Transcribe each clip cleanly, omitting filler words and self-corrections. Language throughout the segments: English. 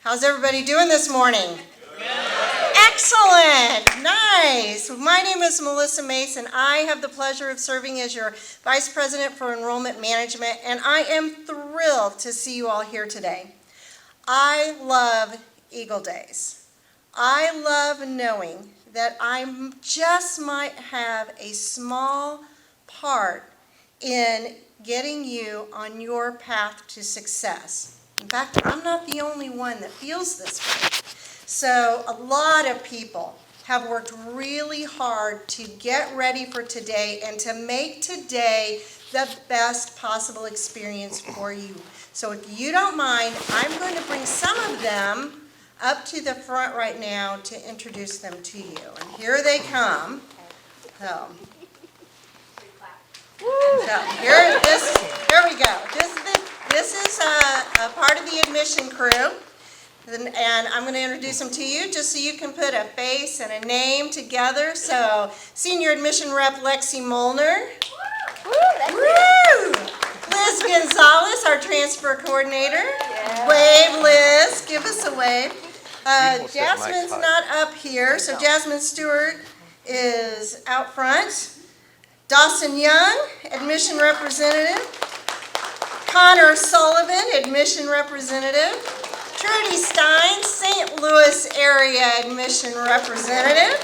How's everybody doing this morning? Excellent, nice. My name is Melissa Mason. I have the pleasure of serving as your Vice President for Enrollment Management, and I am thrilled to see you all here today. I love Eagle Days. I love knowing that I just might have a small part in getting you on your path to success. In fact, I'm not the only one that feels this way. So a lot of people have worked really hard to get ready for today and to make today the best possible experience for you. So if you don't mind, I'm going to bring some of them up to the front right now to introduce them to you. And here they come. So here we go. This is a part of the admission crew. And I'm going to introduce them to you just so you can put a face and a name together. So, Senior Admission Rep Lexi Molnar. Woo! Liz Gonzalez, our Transfer Coordinator. Yeah. Wave, Liz. Give us a wave. Jasmine's not up here, so Jasmine Stewart is out front. Dawson Young, Admission Representative. Connor Sullivan, Admission Representative. Trudy Stein, St. Louis Area Admission Representative.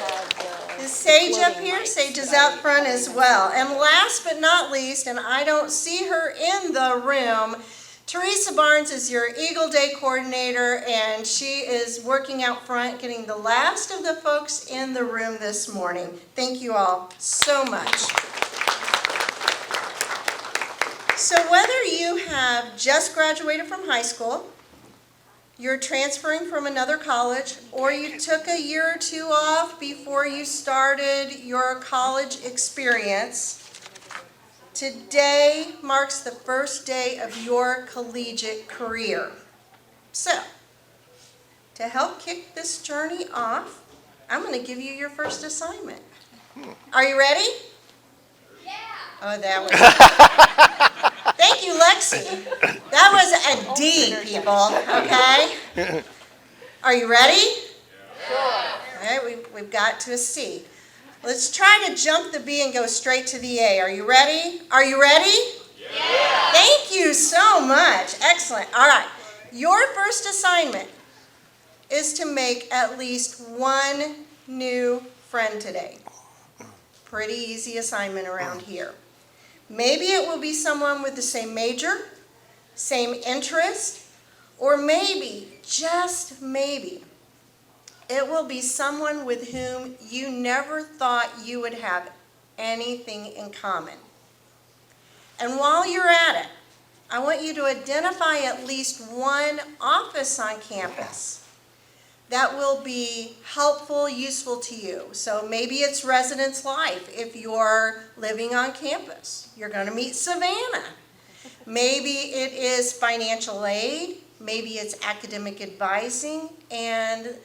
Is Sage up here? Sage is out front as well. And last but not least, and I don't see her in the room, Teresa Barnes is your Eagle Day Coordinator, and she is working out front, getting the last of the folks in the room this morning. Thank you all so much. So whether you have just graduated from high school, you're transferring from another college, or you took a year or two off before you started your college experience, today marks the first day of your collegiate career. So, to help kick this journey off, I'm going to give you your first assignment. Are you ready? Yeah. Oh, that was Thank you, Lexi. That was a D, people, okay? Are you ready? Sure. All right, we've got to a C. Let's try to jump the B and go straight to the A. Are you ready? Are you ready? Yeah. Thank you so much. Excellent. All right. Your first assignment is to make at least one new friend today. Pretty easy assignment around here. Maybe it will be someone with the same major, same interest, or maybe, just maybe, it will be someone with whom you never thought you would have anything in common. And while you're at it, I want you to identify at least one office on campus that will be helpful, useful to you. So maybe it's Residence Life if you're living on campus. You're going to meet Savannah. Maybe it is financial aid. Maybe it's academic advising and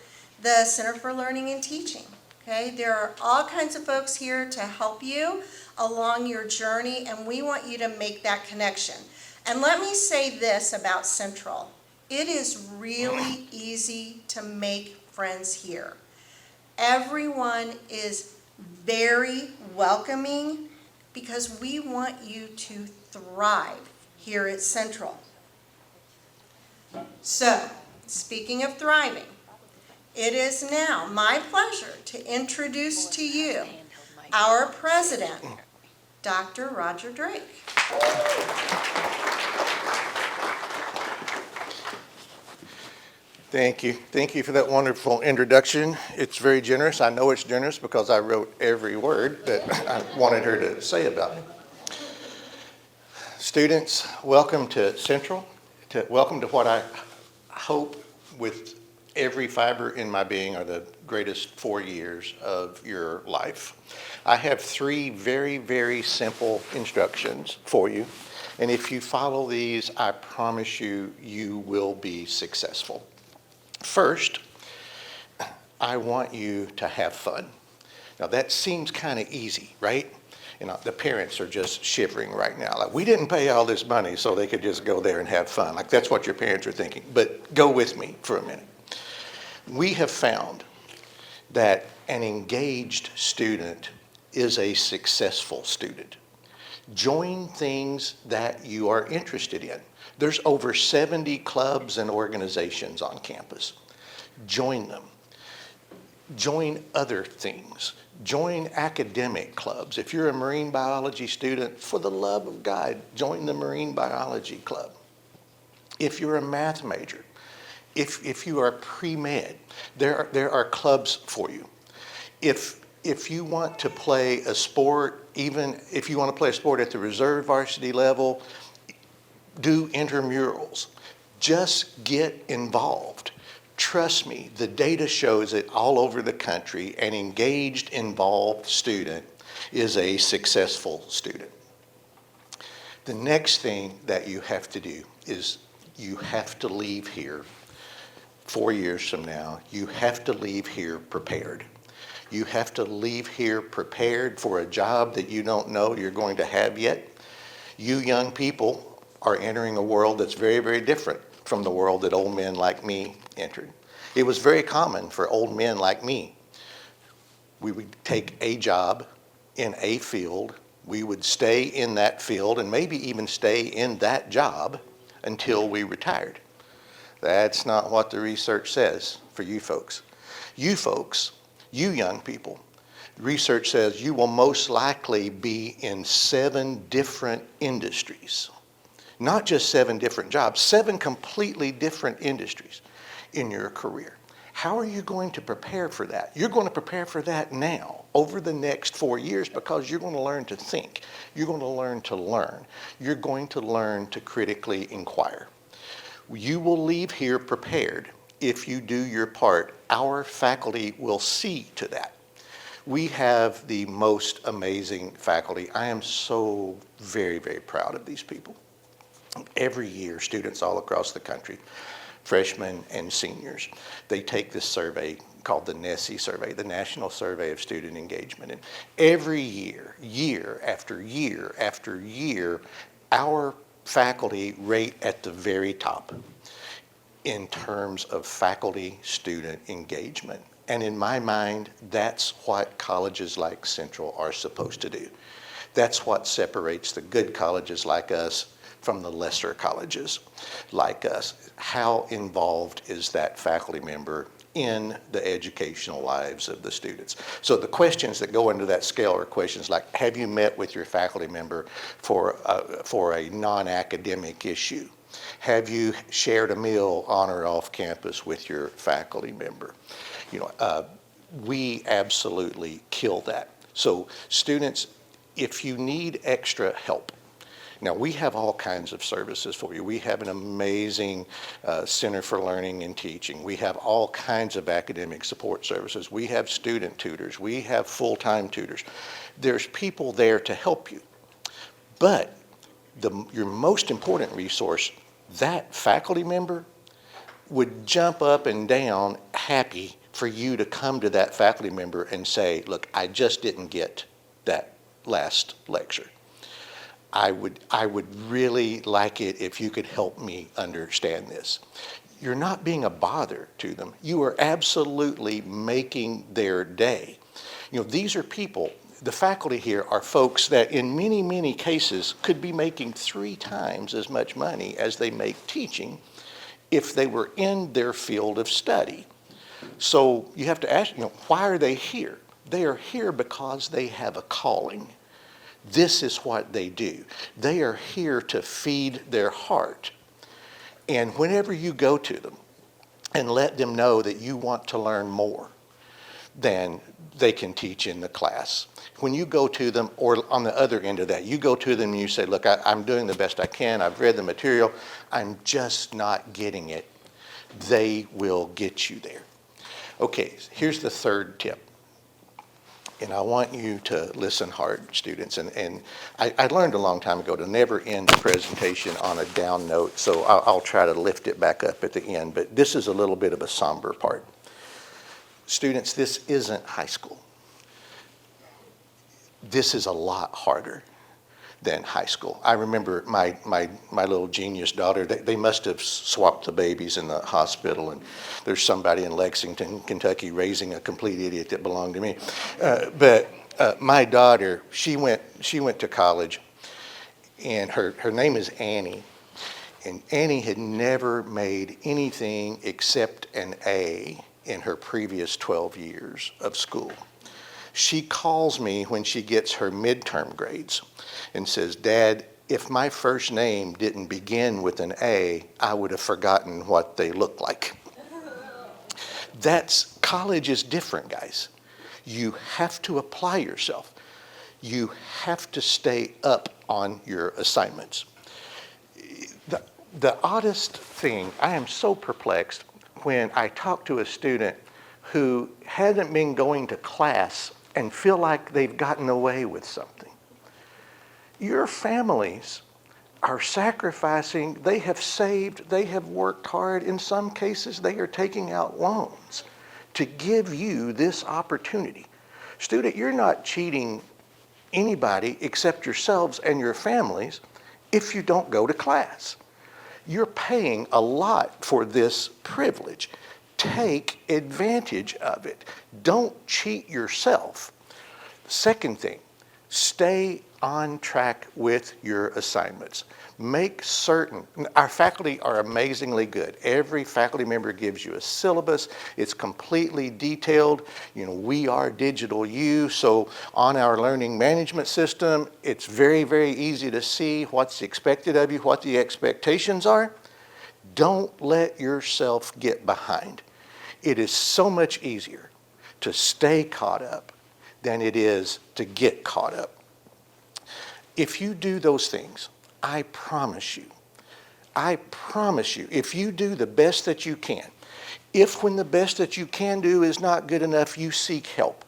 the Center for Learning and Teaching. Okay, there are all kinds of folks here to help you along your journey, and we want you to make that connection. And let me say this about Central. It is really easy to make friends here. Everyone is very welcoming because we want you to thrive here at Central. So, speaking of thriving, it is now my pleasure to introduce to you our president, Dr. Roger Drake. Thank you. Thank you for that wonderful introduction. It's very generous. I know it's generous because I wrote every word that I wanted her to say about me. Students, welcome to Central. Welcome to what I hope with every fiber in my being are the greatest 4 years of your life. I have 3 very, very simple instructions for you. And if you follow these, I promise you, you will be successful. First, I want you to have fun. Now that seems kind of easy, right? The parents are just shivering right now. Like, we didn't pay all this money so they could just go there and have fun. Like, that's what your parents are thinking. But go with me for a minute. We have found that an engaged student is a successful student. Join things that you are interested in. There's over 70 clubs and organizations on campus. Join them. Join other things. Join academic clubs. If you're a marine biology student, for the love of God, join the Marine Biology Club. If you're a math major, if you are pre-med, there are clubs for you. If you want to play a sport, even if you want to play a sport at the reserve varsity level, do intramurals. Just get involved. Trust me, the data shows it all over the country. An engaged, involved student is a successful student. The next thing that you have to do is you have to leave here 4 years from now. You have to leave here prepared. You have to leave here prepared for a job that you don't know you're going to have yet. You young people are entering a world that's very, very different from the world that old men like me entered. It was very common for old men like me. We would take a job in a field. We would stay in that field and maybe even stay in that job until we retired. That's not what the research says for you folks. You folks, you young people, research says you will most likely be in 7 different industries. Not just 7 different jobs, 7 completely different industries in your career. How are you going to prepare for that? You're going to prepare for that now, over the next 4 years, because you're going to learn to think. You're going to learn to learn. You're going to learn to critically inquire. You will leave here prepared if you do your part. Our faculty will see to that. We have the most amazing faculty. I am so very, very proud of these people. Every year, students all across the country, freshmen and seniors, they take this survey called the NSSE survey, the National Survey of Student Engagement. And every year, year after year after year, our faculty rate at the very top in terms of faculty-student engagement. And in my mind, that's what colleges like Central are supposed to do. That's what separates the good colleges like us from the lesser colleges like us. How involved is that faculty member in the educational lives of the students? So the questions that go into that scale are questions like, have you met with your faculty member for a non-academic issue? Have you shared a meal on or off campus with your faculty member? We absolutely kill that. So students, if you need extra help, now, we have all kinds of services for you. We have an amazing Center for Learning and Teaching. We have all kinds of academic support services. We have student tutors. We have full-time tutors. There's people there to help you. But your most important resource, that faculty member would jump up and down happy for you to come to that faculty member and say, look, I just didn't get that last lecture. I would really like it if you could help me understand this. You're not being a bother to them. You are absolutely making their day. These are people, the faculty here are folks that in many, many cases could be making 3 times as much money as they make teaching if they were in their field of study. So you have to ask, why are they here? They are here because they have a calling. This is what they do. They are here to feed their heart. And whenever you go to them and let them know that you want to learn more than they can teach in the class, when you go to them, or on the other end of that, you go to them and you say, look, I'm doing the best I can. I've read the material. I'm just not getting it. They will get you there. Okay, here's the third tip. And I want you to listen hard, students. And I learned a long time ago to never end a presentation on a down note, so I'll try to lift it back up at the end. But this is a little bit of a somber part. Students, this isn't high school. This is a lot harder than high school. I remember my little genius daughter, they must have swapped the babies in the hospital, and there's somebody in Lexington, Kentucky raising a complete idiot that belonged to me. But my daughter, she went to college, and her name is Annie. And Annie had never made anything except an A in her previous 12 years of school. She calls me when she gets her midterm grades and says, "Dad, if my first name didn't begin with an A, I would have forgotten what they look like." College is different, guys. You have to apply yourself. You have to stay up on your assignments. The oddest thing, I am so perplexed when I talk to a student who hasn't been going to class and feel like they've gotten away with something. Your families are sacrificing, they have saved, they have worked hard. In some cases, they are taking out loans to give you this opportunity. Student, you're not cheating anybody except yourselves and your families if you don't go to class. You're paying a lot for this privilege. Take advantage of it. Don't cheat yourself. Second thing, stay on track with your assignments. Make certain, our faculty are amazingly good. Every faculty member gives you a syllabus. It's completely detailed. We are Digital U, so on our learning management system, it's very, very easy to see what's expected of you, what the expectations are. Don't let yourself get behind. It is so much easier to stay caught up than it is to get caught up. If you do those things, I promise you, if you do the best that you can, if when the best that you can do is not good enough, you seek help,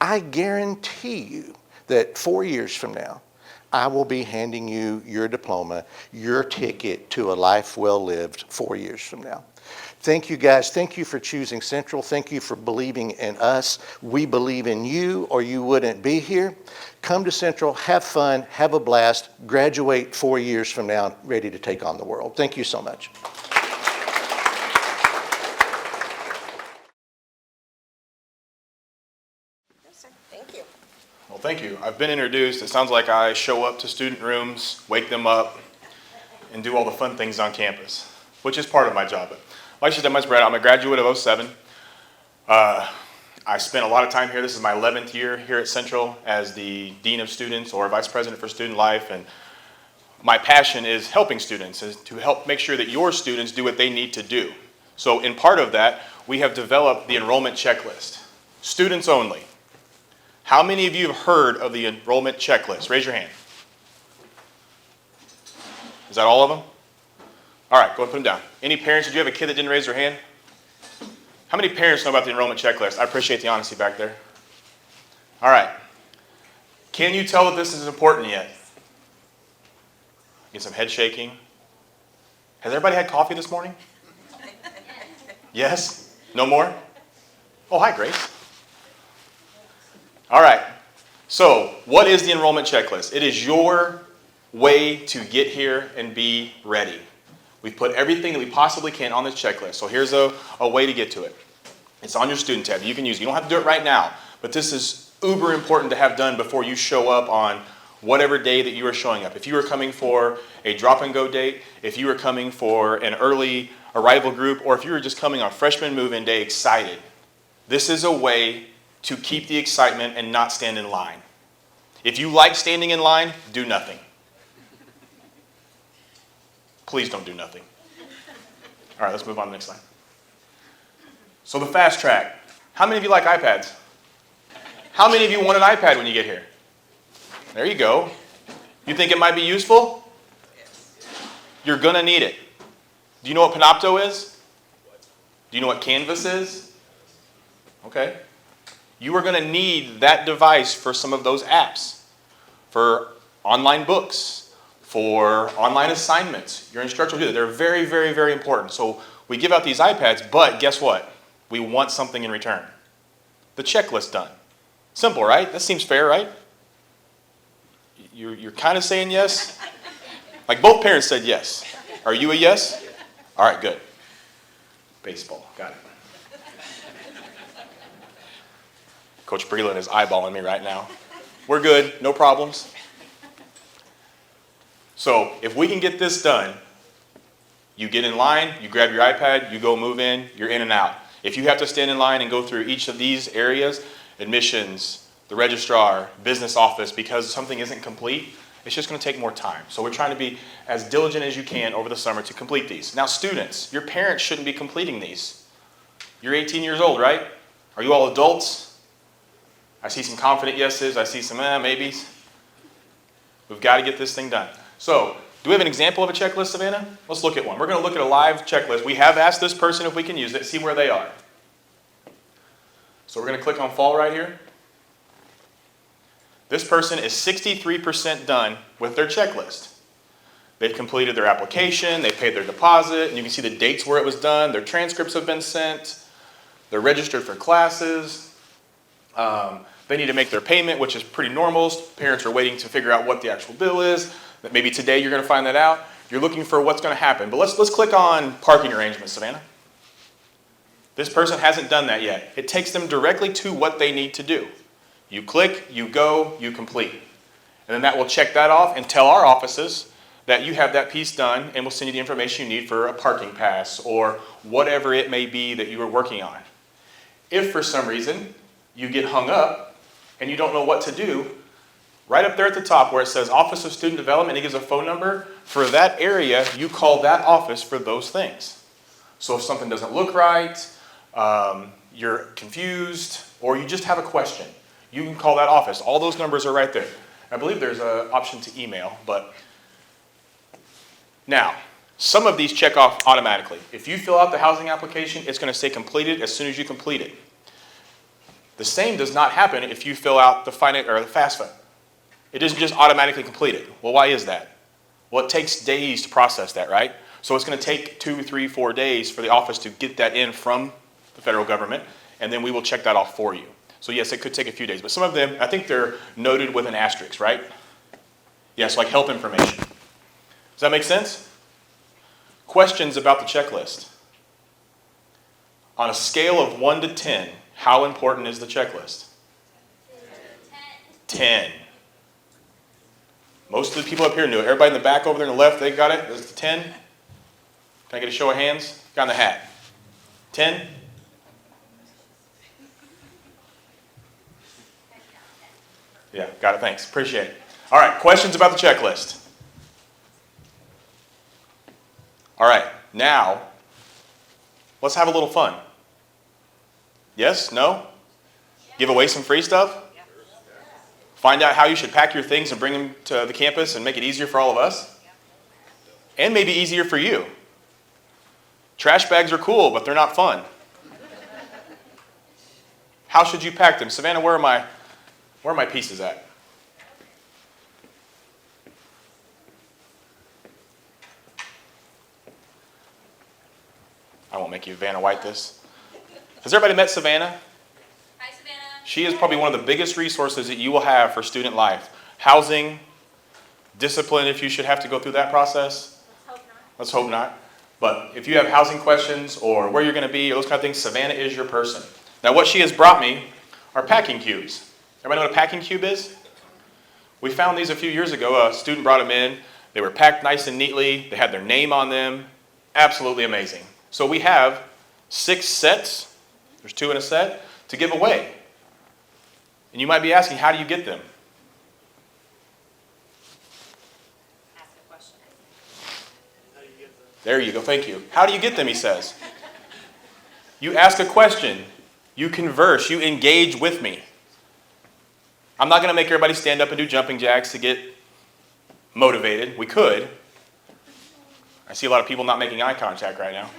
I guarantee you that 4 years from now, I will be handing you your diploma, your ticket to a life well lived 4 years from now. Thank you, guys. Thank you for choosing Central. Thank you for believing in us. We believe in you, or you wouldn't be here. Come to Central, have fun, have a blast, graduate 4 years from now, ready to take on the world. Thank you so much. Thank you. Well, thank you. I've been introduced. It sounds like I show up to student rooms, wake them up, and do all the fun things on campus, which is part of my job. But like she said, I'm a graduate of 07. I spent a lot of time here. This is my 11th year here at Central as the Dean of Students or Vice President for Student Life. And my passion is helping students, is to help make sure that your students do what they need to do. So in part of that, we have developed the enrollment checklist. Students only. How many of you have heard of the enrollment checklist? Raise your hand. Is that all of them? All right, go ahead and put them down. Any parents, did you have a kid that didn't raise their hand? How many parents know about the enrollment checklist? I appreciate the honesty back there. All right. Can you tell that this is important yet? Get some head shaking. Has everybody had coffee this morning? Yes? No more? Oh, hi, Grace. All right. So, what is the enrollment checklist? It is your way to get here and be ready. We've put everything that we possibly can on this checklist. So here's a way to get to it. It's on your student tab. You can use it. You don't have to do it right now, but this is uber important to have done before you show up on whatever day that you are showing up. If you are coming for a drop and go date, if you are coming for an early arrival group, or if you are just coming on freshman move-in day excited, this is a way to keep the excitement and not stand in line. If you like standing in line, do nothing. Please don't do nothing. All right, let's move on to the next slide. So the fast track. How many of you like iPads? How many of you want an iPad when you get here? There you go. You think it might be useful? You're going to need it. Do you know what Panopto is? Do you know what Canvas is? Okay. You are going to need that device for some of those apps, for online books, for online assignments. Your instructor will do that. They're very, very, very important. So we give out these iPads, but guess what? We want something in return. The checklist done. Simple, right? That seems fair, right? you're kind of saying yes. Like both parents said yes. Are you a yes? All right, good. Baseball, got it. Coach Breland is eyeballing me right now. We're good, no problems. So if we can get this done, you get in line, you grab your iPad, you go move in, you're in and out. If you have to stand in line and go through each of these areas, admissions, the registrar, business office, because something isn't complete, it's just going to take more time. So we're trying to be as diligent as you can over the summer to complete these. Now students, your parents shouldn't be completing these. You're 18 years old, right? Are you all adults? I see some confident yeses, I see some maybes. We've got to get this thing done. So, do we have an example of a checklist, Savannah? Let's look at one. We're going to look at a live checklist. We have asked this person if we can use it, see where they are. So we're going to click on fall right here. This person is 63% done with their checklist. They've completed their application, they paid their deposit, and you can see the dates where it was done, their transcripts have been sent, they're registered for classes, they need to make their payment, which is pretty normal. Parents are waiting to figure out what the actual bill is. That maybe today you're going to find that out. You're looking for what's going to happen. But let's click on parking arrangements, Savannah. This person hasn't done that yet. It takes them directly to what they need to do. You click, you go, you complete. And then that will check that off and tell our offices that you have that piece done, and we'll send you the information you need for a parking pass or whatever it may be that you are working on. If for some reason you get hung up and you don't know what to do, right up there at the top where it says Office of Student Development, it gives a phone number. For that area, you call that office for those things. So if something doesn't look right, you're confused, or you just have a question, you can call that office. All those numbers are right there. I believe there's an option to email, but now, some of these check off automatically. If you fill out the housing application, it's going to say completed as soon as you complete it. The same does not happen if you fill out the FAFSA. It isn't just automatically completed. Well, why is that? Well, it takes days to process that, right? So it's going to take 2, 3, 4 days for the office to get that in from the federal government, and then we will check that off for you. So yes, it could take a few days, but some of them, I think they're noted with an asterisk, right? Yes, like help information. Does that make sense? Questions about the checklist? On a scale of 1 to 10, how important is the checklist? 10. Most of the people up here knew it. Everybody in the back over there on the left, they got it? Is it 10? Can I get a show of hands? Got in the hat. 10? Yeah, got it. Thanks. Appreciate it. All right, questions about the checklist? All right, now, let's have a little fun. Yes? No? Give away some free stuff? Find out how you should pack your things and bring them to the campus and make it easier for all of us? And maybe easier for you. Trash bags are cool, but they're not fun. How should you pack them? Savannah, where are my pieces at? I won't make you Vanna White this. Has everybody met Savannah? Hi, Savannah. She is probably one of the biggest resources that you will have for student life. Housing, discipline, if you should have to go through that process. Let's hope not. But if you have housing questions or where you're going to be or those kind of things, Savannah is your person. Now what she has brought me are packing cubes. Everybody know what a packing cube is? We found these a few years ago. A student brought them in. They were packed nice and neatly. They had their name on them. Absolutely amazing. So we have 6 sets, there's 2 in a set, to give away. And you might be asking, how do you get them? Ask a question. There you go, thank you. How do you get them, he says. You ask a question, you converse, you engage with me. I'm not going to make everybody stand up and do jumping jacks to get motivated. We could. I see a lot of people not making eye contact right now.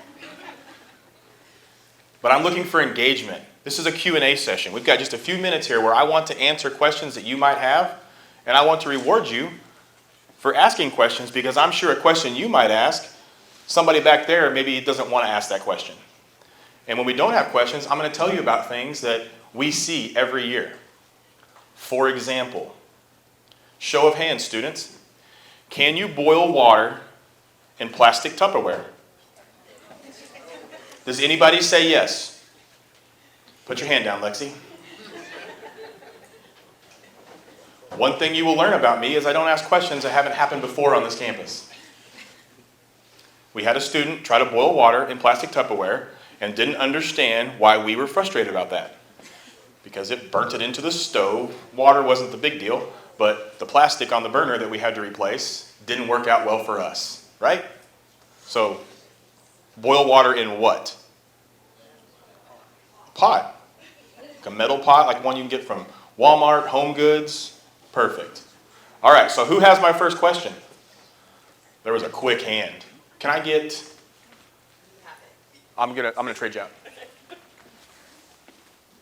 But I'm looking for engagement. This is a Q&A session. We've got just a few minutes here where I want to answer questions that you might have, and I want to reward you for asking questions because I'm sure a question you might ask, somebody back there maybe doesn't want to ask that question. And when we don't have questions, I'm going to tell you about things that we see every year. For example, Show of hands, students. Can you boil water in plastic Tupperware? Does anybody say yes? Put your hand down, Lexi. One thing you will learn about me is I don't ask questions that haven't happened before on this campus. We had a student try to boil water in plastic Tupperware and didn't understand why we were frustrated about that. Because it burnt it into the stove. Water wasn't the big deal, but the plastic on the burner that we had to replace didn't work out well for us, right? So, boil water in what? A pot. Like a metal pot, like one you can get from Walmart, Home Goods. Perfect. All right, so who has my first question? There was a quick hand. Can I get... I'm gonna trade you out.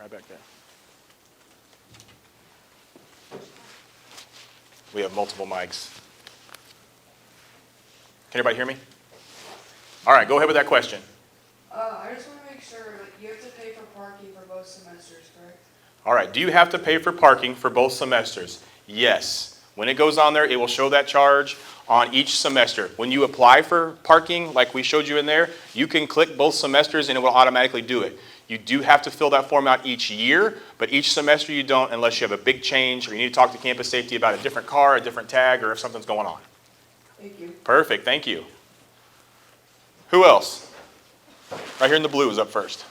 Right back there. We have multiple mics. Can everybody hear me? All right, go ahead with that question. I just want to make sure that you have to pay for parking for both semesters, correct? All right, do you have to pay for parking for both semesters? Yes. When it goes on there, it will show that charge on each semester. When you apply for parking, like we showed you in there, you can click both semesters and it will automatically do it. You do have to fill that form out each year, but each semester you don't unless you have a big change or you need to talk to campus safety about a different car, a different tag, or if something's going on. Thank you. Perfect, thank you. Who else? Right here in the blue is up first.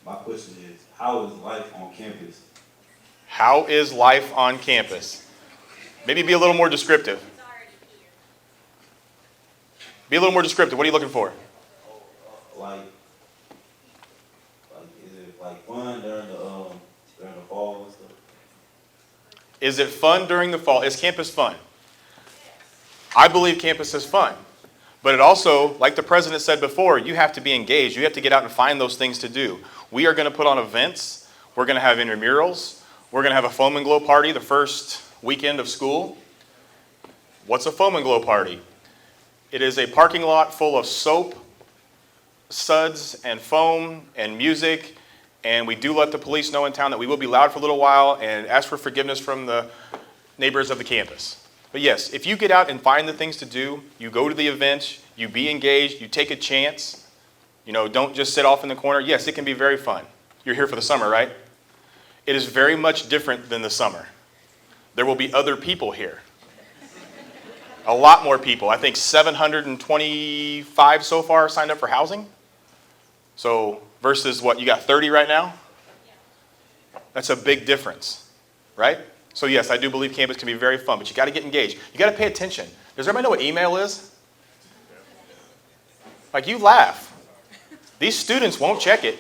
My question is, how is life on campus? How is life on campus? Maybe be a little more descriptive. It's already here. Be a little more descriptive. What are you looking for? Like, is it like fun during the fall and stuff? Is it fun during the fall? Is campus fun? I believe campus is fun. But it also, like the president said before, you have to be engaged. You have to get out and find those things to do. We are going to put on events. We're going to have intramurals. We're going to have a foam and glow party the first weekend of school. What's a foam and glow party? It is a parking lot full of soap, suds, and foam, and music. And we do let the police know in town that we will be loud for a little while and ask for forgiveness from the neighbors of the campus. But yes, if you get out and find the things to do, you go to the events, you be engaged, you take a chance, don't just sit off in the corner. Yes, it can be very fun. You're here for the summer, right? It is very much different than the summer. There will be other people here. A lot more people. I think 725 so far signed up for housing. So versus what, you got 30 right now? That's a big difference, right? So yes, I do believe campus can be very fun, but you got to get engaged. You got to pay attention. Does everybody know what email is? Like, you laugh. These students won't check it.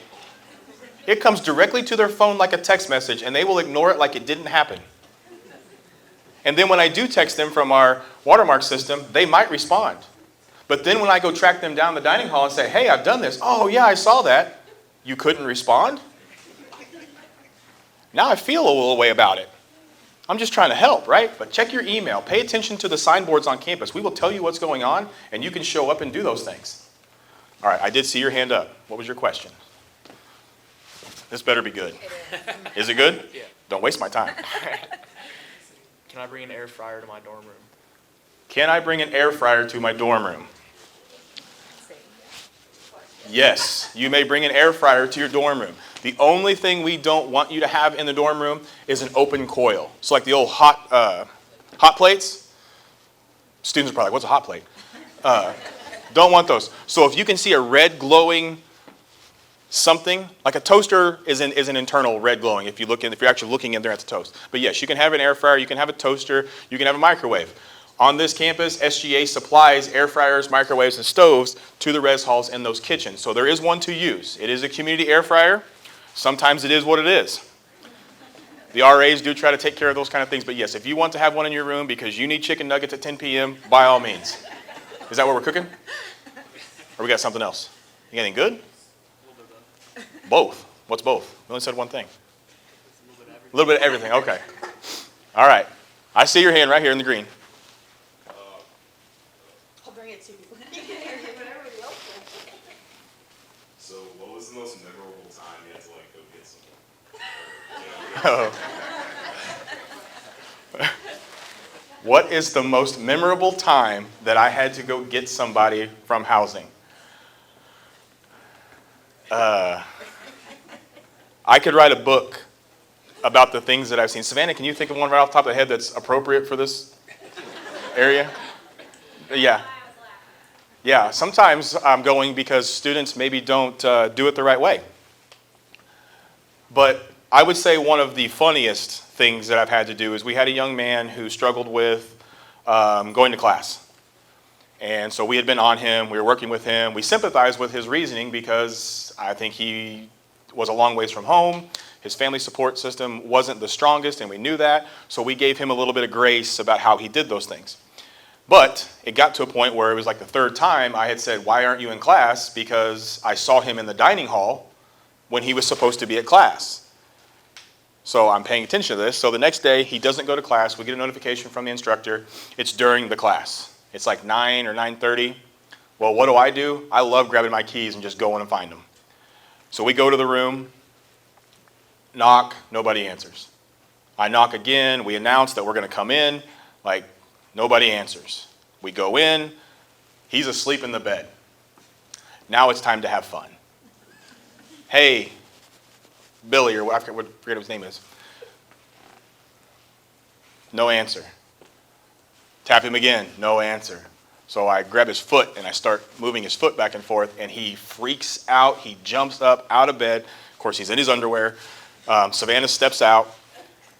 It comes directly to their phone like a text message, and they will ignore it like it didn't happen. And then when I do text them from our watermark system, they might respond. But then when I go track them down the dining hall and say, hey, I've done this. Oh, yeah, I saw that. You couldn't respond? Now I feel a little way about it. I'm just trying to help, right? But check your email. Pay attention to the signboards on campus. We will tell you what's going on, and you can show up and do those things. All right, I did see your hand up. What was your question? This better be good. Is it good? Yeah. Don't waste my time. Can I bring an air fryer to my dorm room? Can I bring an air fryer to my dorm room? Yes, you may bring an air fryer to your dorm room. The only thing we don't want you to have in the dorm room is an open coil. So like the old hot plates. Students are probably like, what's a hot plate? Don't want those. So if you can see a red glowing something, like a toaster is an internal red glowing if you're actually looking in there at the toast. But yes, you can have an air fryer, you can have a toaster, you can have a microwave. On this campus, SGA supplies air fryers, microwaves, and stoves to the res halls and those kitchens. So there is one to use. It is a community air fryer. Sometimes it is what it is. The RAs do try to take care of those kind of things. But yes, if you want to have one in your room because you need chicken nuggets at 10 p.m., by all means. Is that what we're cooking? Or we got something else? You got anything good? Both. What's both? We only said one thing. A little bit of everything. Okay. All right. I see your hand right here in the green. I'll bring it to you. So what was the most memorable time you had to like go get someone? What is the most memorable time that I had to go get somebody from housing? I could write a book about the things that I've seen. Savannah, can you think of one right off the top of the head that's appropriate for this area? Yeah. Yeah, sometimes I'm going because students maybe don't do it the right way. But I would say one of the funniest things that I've had to do is we had a young man who struggled with going to class. And so we had been on him, we were working with him. We sympathized with his reasoning because I think he was a long ways from home. His family support system wasn't the strongest, and we knew that. So we gave him a little bit of grace about how he did those things. But it got to a point where it was like the third time I had said, "Why aren't you in class?" Because I saw him in the dining hall when he was supposed to be at class. So I'm paying attention to this. So the next day, he doesn't go to class. We get a notification from the instructor. It's during the class. It's like 9 or 9:30. Well, what do? I love grabbing my keys and just going and find them. So we go to the room, knock, nobody answers. I knock again. We announce that we're going to come in. Like, nobody answers. We go in. He's asleep in the bed. Now it's time to have fun. Hey, Billy, or I forget what his name is. No answer. Tap him again. No answer. So I grab his foot and I start moving his foot back and forth, and he freaks out. He jumps up out of bed. Of course, he's in his underwear. Savannah steps out,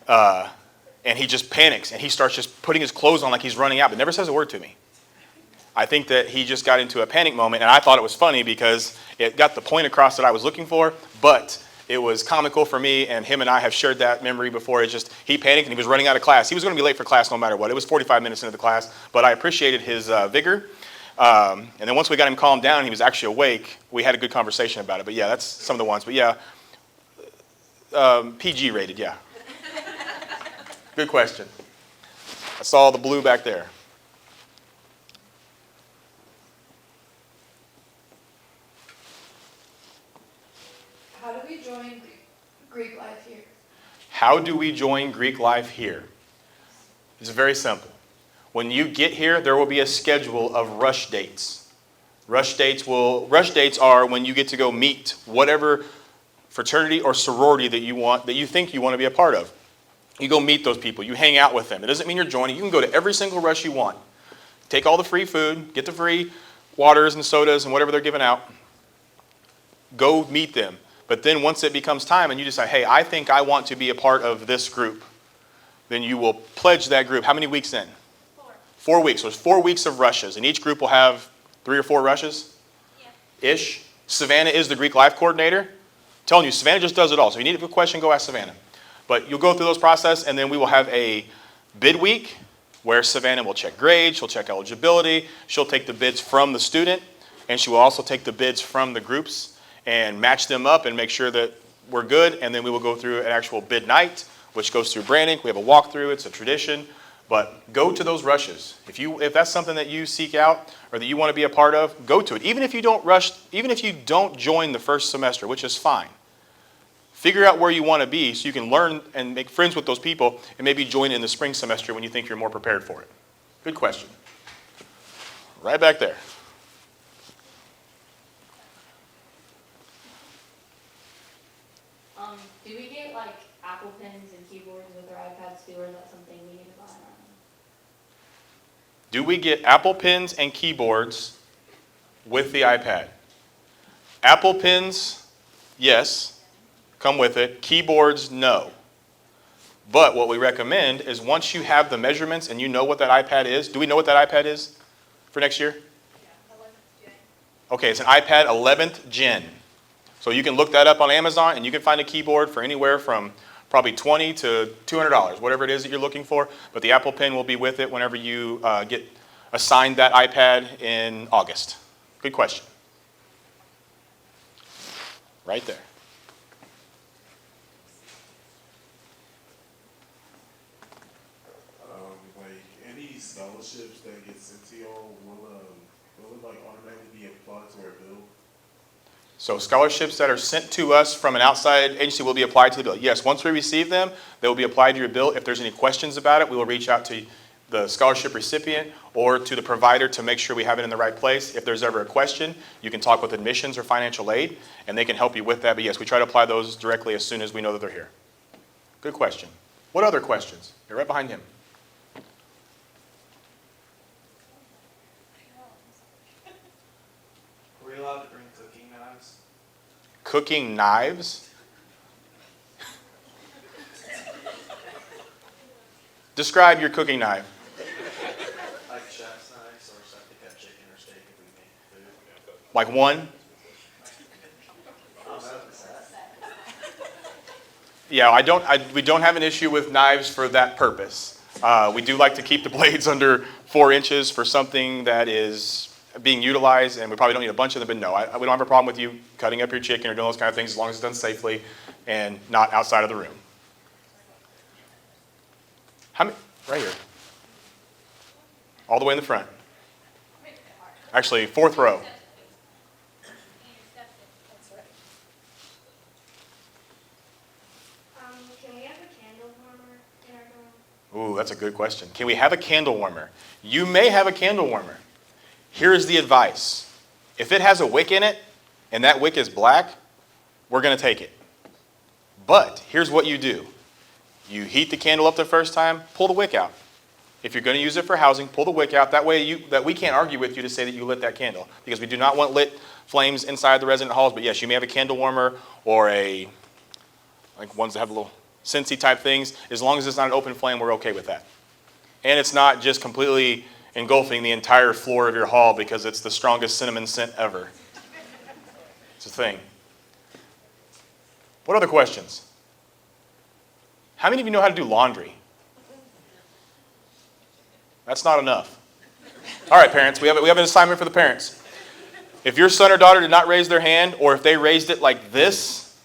and he just panics, and he starts just putting his clothes on like he's running out, but never says a word to me. I think that he just got into a panic moment, and I thought it was funny because it got the point across that I was looking for, but it was comical for me, and him and I have shared that memory before. It's just, he panicked and he was running out of class. He was going to be late for class no matter what. It was 45 minutes into the class, but I appreciated his vigor. And then once we got him calmed down, he was actually awake. We had a good conversation about it. But yeah, that's some of the ones. But yeah, PG rated, yeah. Good question. I saw the blue back there. How do we join Greek life here? How do we join Greek life here? It's very simple. When you get here, there will be a schedule of rush dates. Rush dates are when you get to go meet whatever fraternity or sorority that you think you want to be a part of. You go meet those people. You hang out with them. It doesn't mean you're joining. You can go to every single rush you want. Take all the free food, get the free waters and sodas and whatever they're giving out. Go meet them. But then once it becomes time and you decide, hey, I think I want to be a part of this group, then you will pledge that group. How many weeks in? 4 weeks. So it's 4 weeks of rushes. And each group will have 3 or 4 rushes? Yeah. Ish. Savannah is the Greek life coordinator. I'm telling you, Savannah just does it all. So if you need a question, go ask Savannah. But you'll go through those process, and then we will have a bid week where Savannah will check grades, she'll check eligibility, she'll take the bids from the student, and she will also take the bids from the groups and match them up and make sure that we're good. And then we will go through an actual bid night, which goes through branding. We have a walkthrough. It's a tradition. But go to those rushes. If that's something that you seek out or that you want to be a part of, go to it. Even if you don't join the first semester, which is fine. Figure out where you want to be so you can learn and make friends with those people and maybe join in the spring semester when you think you're more prepared for it. Good question. Right back there. Do we get like Apple Pens and keyboards with our iPads too, or is that something we need to buy on our own? Do we get Apple Pens and keyboards with the iPad? Apple Pens, yes, come with it. Keyboards, no. But what we recommend is once you have the measurements and you know what that iPad is, do we know what that iPad is for next year? Yeah, 11th Gen. Okay, it's an iPad 11th Gen. So you can look that up on Amazon and you can find a keyboard for anywhere from probably $20 to $200, whatever it is that you're looking for. But the Apple Pen will be with it whenever you get assigned that iPad in August. Good question. Right there. Like any scholarships that get sent to y'all, will it like automatically be applied to our bill? So scholarships that are sent to us from an outside agency will be applied to the bill. Yes, once we receive them, they will be applied to your bill. If there's any questions about it, we will reach out to the scholarship recipient or to the provider to make sure we have it in the right place. If there's ever a question, you can talk with admissions or financial aid, and they can help you with that. But yes, we try to apply those directly as soon as we know that they're here. Good question. What other questions? You're right behind him. Are we allowed to bring cooking knives? Cooking knives? Describe your cooking knife. Like chef's knives or stuff to cut chicken or steak if we make food? Like one? Yeah, we don't have an issue with knives for that purpose. We do like to keep the blades under 4 inches for something that is being utilized, and we probably don't need a bunch of them, but no, we don't have a problem with you cutting up your chicken or doing those kind of things as long as it's done safely and not outside of the room. How many? Right here. All the way in the front. Actually, 4th row. Can we have a candle warmer in our dorm? Ooh, that's a good question. Can we have a candle warmer? You may have a candle warmer. Here's the advice. If it has a wick in it and that wick is black, we're going to take it. But here's what you do. You heat the candle up the first time, pull the wick out. If you're going to use it for housing, pull the wick out. That way that we can't argue with you to say that you lit that candle, because we do not want lit flames inside the resident halls. But yes, you may have a candle warmer or like ones that have little Scentsy type things. As long as it's not an open flame, we're okay with that. And it's not just completely engulfing the entire floor of your hall because it's the strongest cinnamon scent ever. It's a thing. What other questions? How many of you know how to do laundry? That's not enough. All right, parents, we have an assignment for the parents. If your son or daughter did not raise their hand, or if they raised it like this,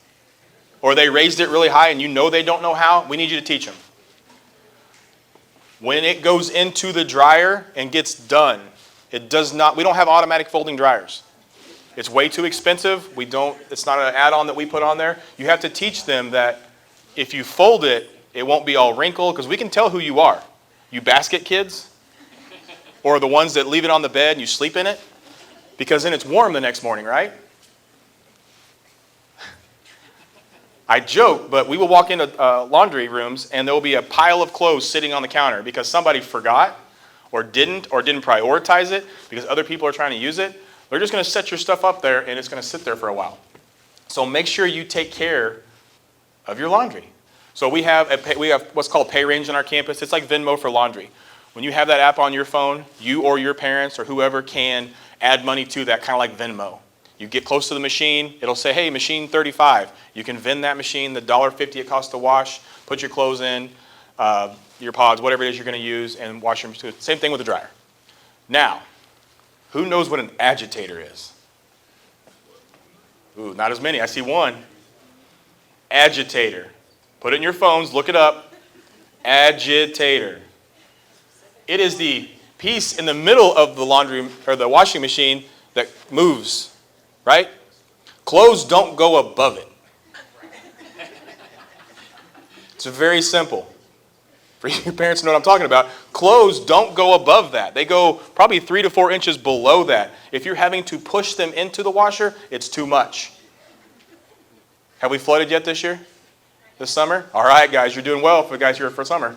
or they raised it really high and you know they don't know how, we need you to teach them. When it goes into the dryer and gets done, we don't have automatic folding dryers. It's way too expensive. It's not an add-on that we put on there. You have to teach them that if you fold it, it won't be all wrinkled, because we can tell who you are. You basket kids, or the ones that leave it on the bed and you sleep in it, because then it's warm the next morning, right? I joke, but we will walk into laundry rooms and there will be a pile of clothes sitting on the counter because somebody forgot or didn't prioritize it because other people are trying to use it. They're just going to set your stuff up there and it's going to sit there for a while. So make sure you take care of your laundry. So we have what's called Pay Range on our campus. It's like Venmo for laundry. When you have that app on your phone, you or your parents or whoever can add money to that, kind of like Venmo. You get close to the machine, it'll say, hey, machine 35. You can VIN that machine, the $1.50 it costs to wash, put your clothes in, your pods, whatever it is you're going to use, and wash your machine. Same thing with the dryer. Now, who knows what an agitator is? Ooh, not as many. I see one. Agitator. Put it in your phones, look it up. Agitator. It is the piece in the middle of the laundry or the washing machine that moves. Right? Clothes don't go above it. It's very simple. For you parents to know what I'm talking about, clothes don't go above that. They go probably 3 to 4 inches below that. If you're having to push them into the washer, it's too much. Have we flooded yet this year? This summer? All right, guys, you're doing well for the guys here for summer.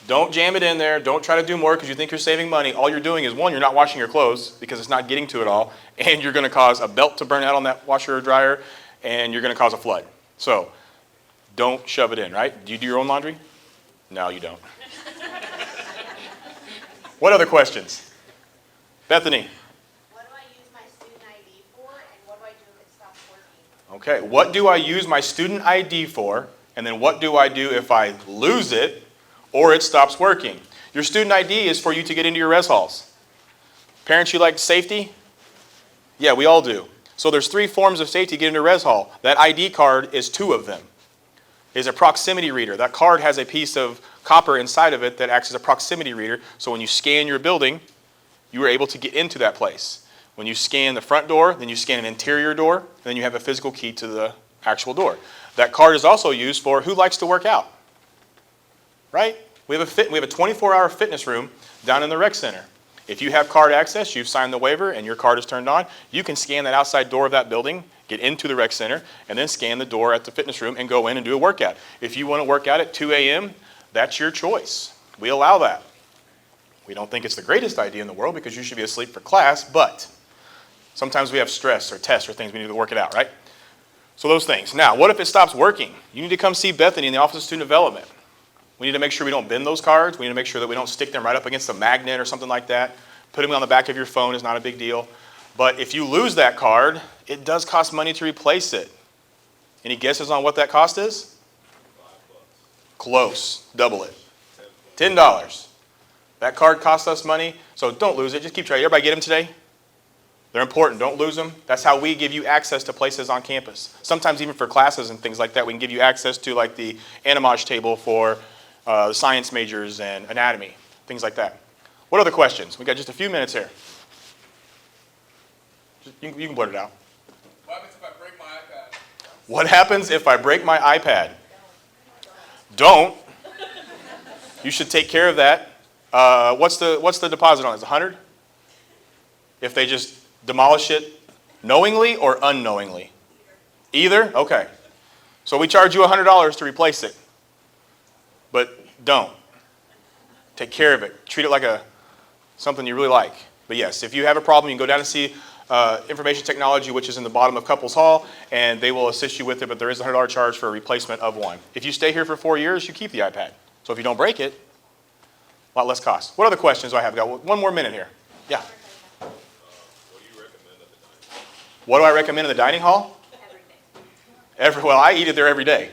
Don't jam it in there. Don't try to do more because you think you're saving money. All you're doing is, one, you're not washing your clothes because it's not getting to it all, and you're going to cause a belt to burn out on that washer or dryer, and you're going to cause a flood. So don't shove it in, right? Do you do your own laundry? No, you don't. What other questions? Bethany. What do I use my student ID for, and what do I do if it stops working? Okay, what do I use my student ID for, and then what do I do if I lose it or it stops working? Your student ID is for you to get into your res halls. Parents, you like safety? Yeah, we all do. So there's 3 forms of safety to get into res hall. That ID card is 2 of them. It's a proximity reader. That card has a piece of copper inside of it that acts as a proximity reader. So when you scan your building, you are able to get into that place. When you scan the front door, then you scan an interior door, and then you have a physical key to the actual door. That card is also used for who likes to work out, right? We have a 24-hour fitness room down in the rec center. If you have card access, you've signed the waiver, and your card is turned on, you can scan that outside door of that building, get into the rec center, and then scan the door at the fitness room and go in and do a workout. If you want to work out at 2 a.m., that's your choice. We allow that. We don't think it's the greatest idea in the world because you should be asleep for class, but sometimes we have stress or tests or things we need to work it out, right? So those things. Now, what if it stops working? You need to come see Bethany in the Office of Student Development. We need to make sure we don't bend those cards. We need to make sure that we don't stick them right up against a magnet or something like that. Putting them on the back of your phone is not a big deal. But if you lose that card, it does cost money to replace it. Any guesses on what that cost is? Close. Double it. $10. That card costs us money, so don't lose it. Just keep trying. Everybody get them today? They're important. Don't lose them. That's how we give you access to places on campus. Sometimes even for classes and things like that, we can give you access to like the animage table for the science majors and anatomy, things like that. What other questions? We got just a few minutes here. You can blurt it out. What happens if I break my iPad? What happens if I break my iPad? Don't. You should take care of that. What's the deposit on it? Is it 100? If they just demolish it knowingly or unknowingly? Either? Okay. So we charge you $100 to replace it. But don't. Take care of it. Treat it like something you really like. But yes, if you have a problem, you can go down and see Information Technology, which is in the bottom of Couples Hall, and they will assist you with it, but there is a $100 charge for a replacement of one. If you stay here for 4 years, you keep the iPad. So if you don't break it, a lot less cost. What other questions do I have? Got one more minute here. Yeah. What do I recommend in the dining hall? Well, I eat it there every day.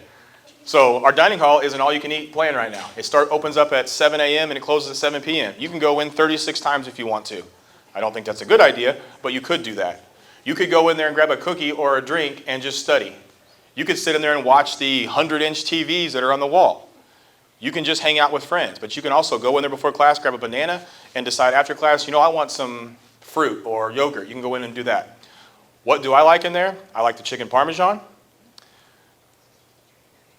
So our dining hall is an all-you-can-eat plan right now. It opens up at 7 a.m. and it closes at 7 p.m. You can go in 36 times if you want to. I don't think that's a good idea, but you could do that. You could go in there and grab a cookie or a drink and just study. You could sit in there and watch the 100-inch TVs that are on the wall. You can just hang out with friends, but you can also go in there before class, grab a banana, and decide after class, I want some fruit or yogurt. You can go in and do that. What do I like in there? I like the chicken parmesan,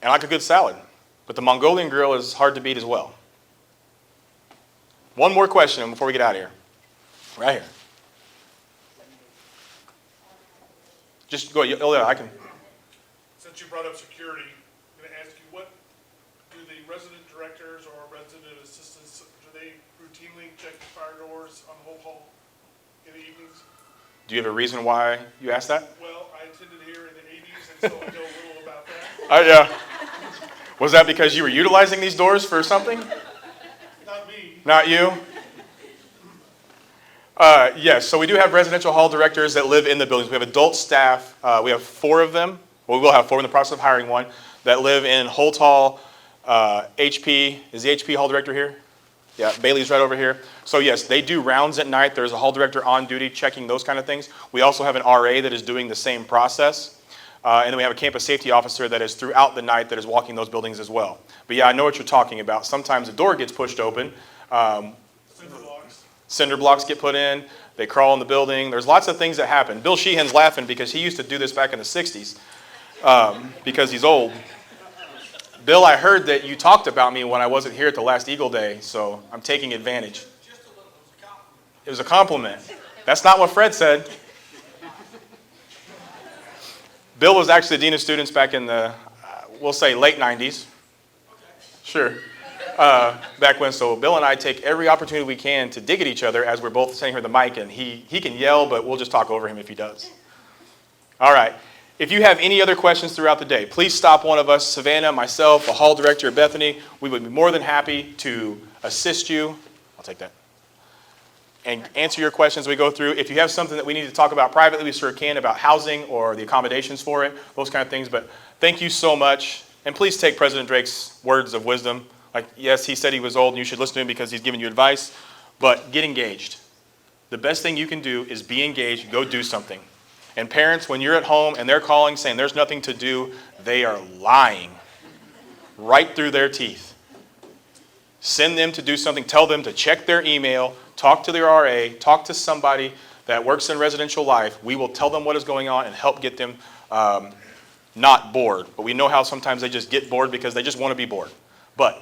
and I like a good salad. But the Mongolian grill is hard to beat as well. One more question before we get out of here. Right here. Just go, I can. Since you brought up security, I'm going to ask you, what do the resident directors or resident assistants, do they routinely check the fire doors on the whole hall in the evenings? Do you have a reason why you asked that? Well, I attended here in the 80s, and so I know a little about that. Was that because you were utilizing these doors for something? Not me. Not you? Yes, so we do have residential hall directors that live in the buildings. We have adult staff. We have 4 of them. Well, we will have 4 in the process of hiring one that live in Holt Hall. HP, is the HP hall director here? Yeah, Bailey's right over here. So yes, they do rounds at night. There's a hall director on duty checking those kind of things. We also have an RA that is doing the same process. And then we have a campus safety officer that is throughout the night that is walking those buildings as well. But yeah, I know what you're talking about. Sometimes the door gets pushed open. Cinder blocks get put in. They crawl in the building. There's lots of things that happen. Bill Sheehan's laughing because he used to do this back in the 60s because he's old. Bill, I heard that you talked about me when I wasn't here at the last Eagle Day, so I'm taking advantage. It was a compliment. That's not what Fred said. Bill was actually the dean of students back in the, we'll say, late 90s. Sure. Back when, so Bill and I take every opportunity we can to dig at each other as we're both sitting here at the mic, and he can yell, but we'll just talk over him if he does. All right. If you have any other questions throughout the day, please stop one of us, Savannah, myself, the hall director, Bethany. We would be more than happy to assist you. I'll take that. And answer your questions as we go through. If you have something that we need to talk about privately, we sure can, about housing or the accommodations for it, those kind of things. But thank you so much. And please take President Drake's words of wisdom. Like, yes, he said he was old and you should listen to him because he's giving you advice, but get engaged. The best thing you can do is be engaged, go do something. And parents, when you're at home and they're calling saying there's nothing to do, they are lying right through their teeth. Send them to do something. Tell them to check their email, talk to their RA, talk to somebody that works in residential life, we will tell them what is going on and help get them not bored. But we know how sometimes they just get bored because they just want to be bored. But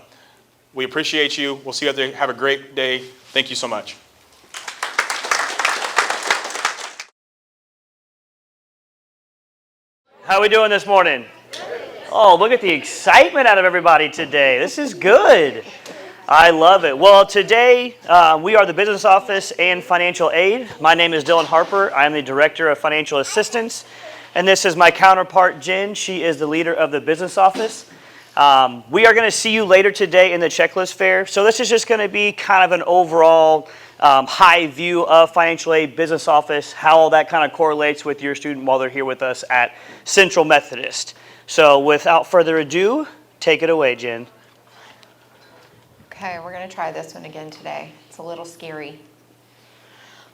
we appreciate you. We'll see you out there. Have a great day. Thank you so much. How are we doing this morning? Oh, look at the excitement out of everybody today. This is good. I love it. Well, today we are the business office and financial aid. My name is Dylan Harper. I am the director of financial assistance. And this is my counterpart, Jen. She is the leader of the business office. We are going to see you later today in the checklist fair. So this is just going to be kind of an overall high view of financial aid, business office, how all that kind of correlates with your student while they're here with us at Central Methodist. So without further ado, take it away, Jen. Okay, we're going to try this one again today. It's a little scary.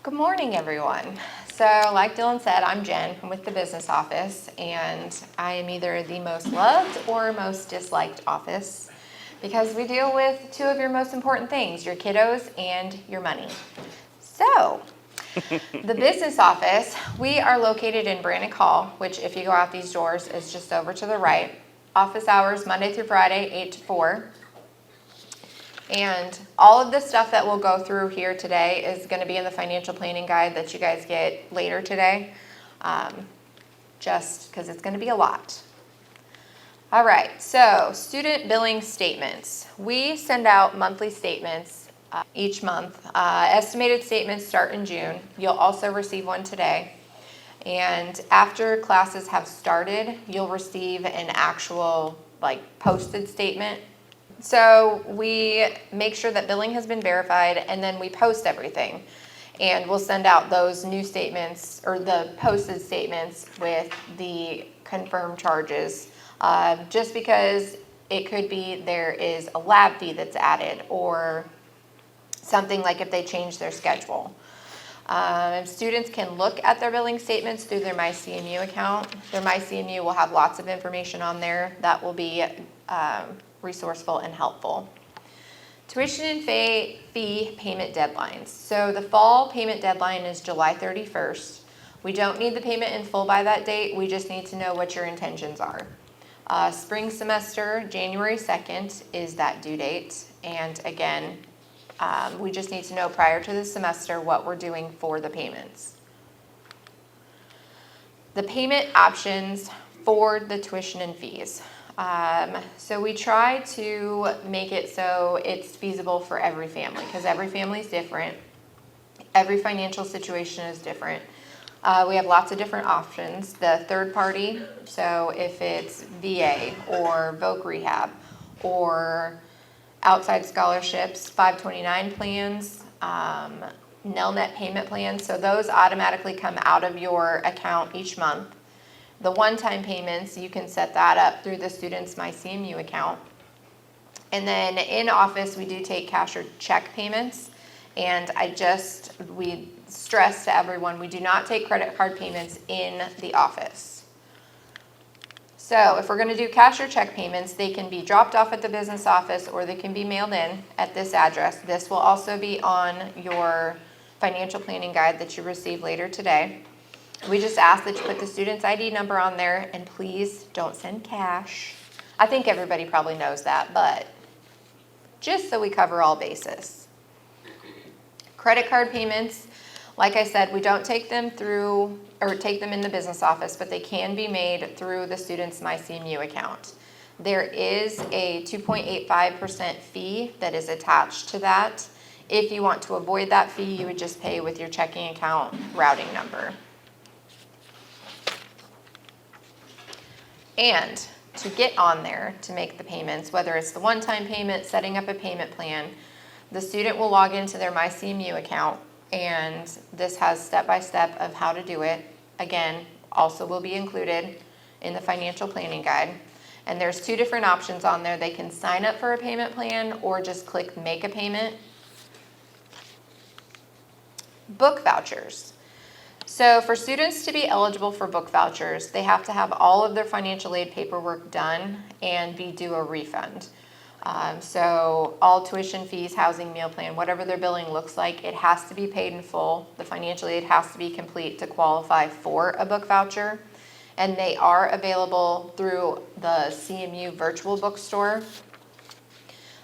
Good morning, everyone. So like Dylan said, I'm Jen. I'm with the business office, and I am either the most loved or most disliked office because we deal with two of your most important things, your kiddos and your money. So the business office, we are located in Brannick Hall, which if you go out these doors is just over to the right. Office hours Monday through Friday, 8 to 4. And all of the stuff that we'll go through here today is going to be in the financial planning guide that you guys get later today, just because it's going to be a lot. All right, so student billing statements. We send out monthly statements each month. Estimated statements start in June. You'll also receive one today. And after classes have started, you'll receive an actual posted statement. So we make sure that billing has been verified, and then we post everything. And we'll send out those new statements or the posted statements with the confirmed charges, just because it could be there is a lab fee that's added or something like if they change their schedule. Students can look at their billing statements through their MyCMU account. Their MyCMU will have lots of information on there that will be resourceful and helpful. Tuition and fee payment deadlines. So the fall payment deadline is July 31st. We don't need the payment in full by that date. We just need to know what your intentions are. Spring semester, January 2nd is that due date. And again, we just need to know prior to the semester what we're doing for the payments. The payment options for the tuition and fees. So we try to make it so it's feasible for every family because every family is different. Every financial situation is different. We have lots of different options. The third party, so if it's VA or Voc Rehab or outside scholarships, 529 plans, Nelnet payment plans, so those automatically come out of your account each month. The one-time payments, you can set that up through the student's MyCMU account. And then in office, we do take cash or check payments. And we stress to everyone, we do not take credit card payments in the office. So if we're going to do cash or check payments, they can be dropped off at the business office or they can be mailed in at this address. This will also be on your financial planning guide that you receive later today. We just ask that you put the student's ID number on there, and please don't send cash. I think everybody probably knows that, but just so we cover all bases. Credit card payments, like I said, we don't take them through or take them in the business office, but they can be made through the student's MyCMU account. There is a 2.85% fee that is attached to that. If you want to avoid that fee, you would just pay with your checking account routing number. And to get on there to make the payments, whether it's the one-time payment, setting up a payment plan, the student will log into their MyCMU account, and this has step-by-step of how to do it. Again, also will be included in the financial planning guide. And there's two different options on there. They can sign up for a payment plan or just click make a payment. Book vouchers. So for students to be eligible for book vouchers, they have to have all of their financial aid paperwork done and be due a refund. So all tuition fees, housing, meal plan, whatever their billing looks like, it has to be paid in full. The financial aid has to be complete to qualify for a book voucher. And they are available through the CMU virtual bookstore.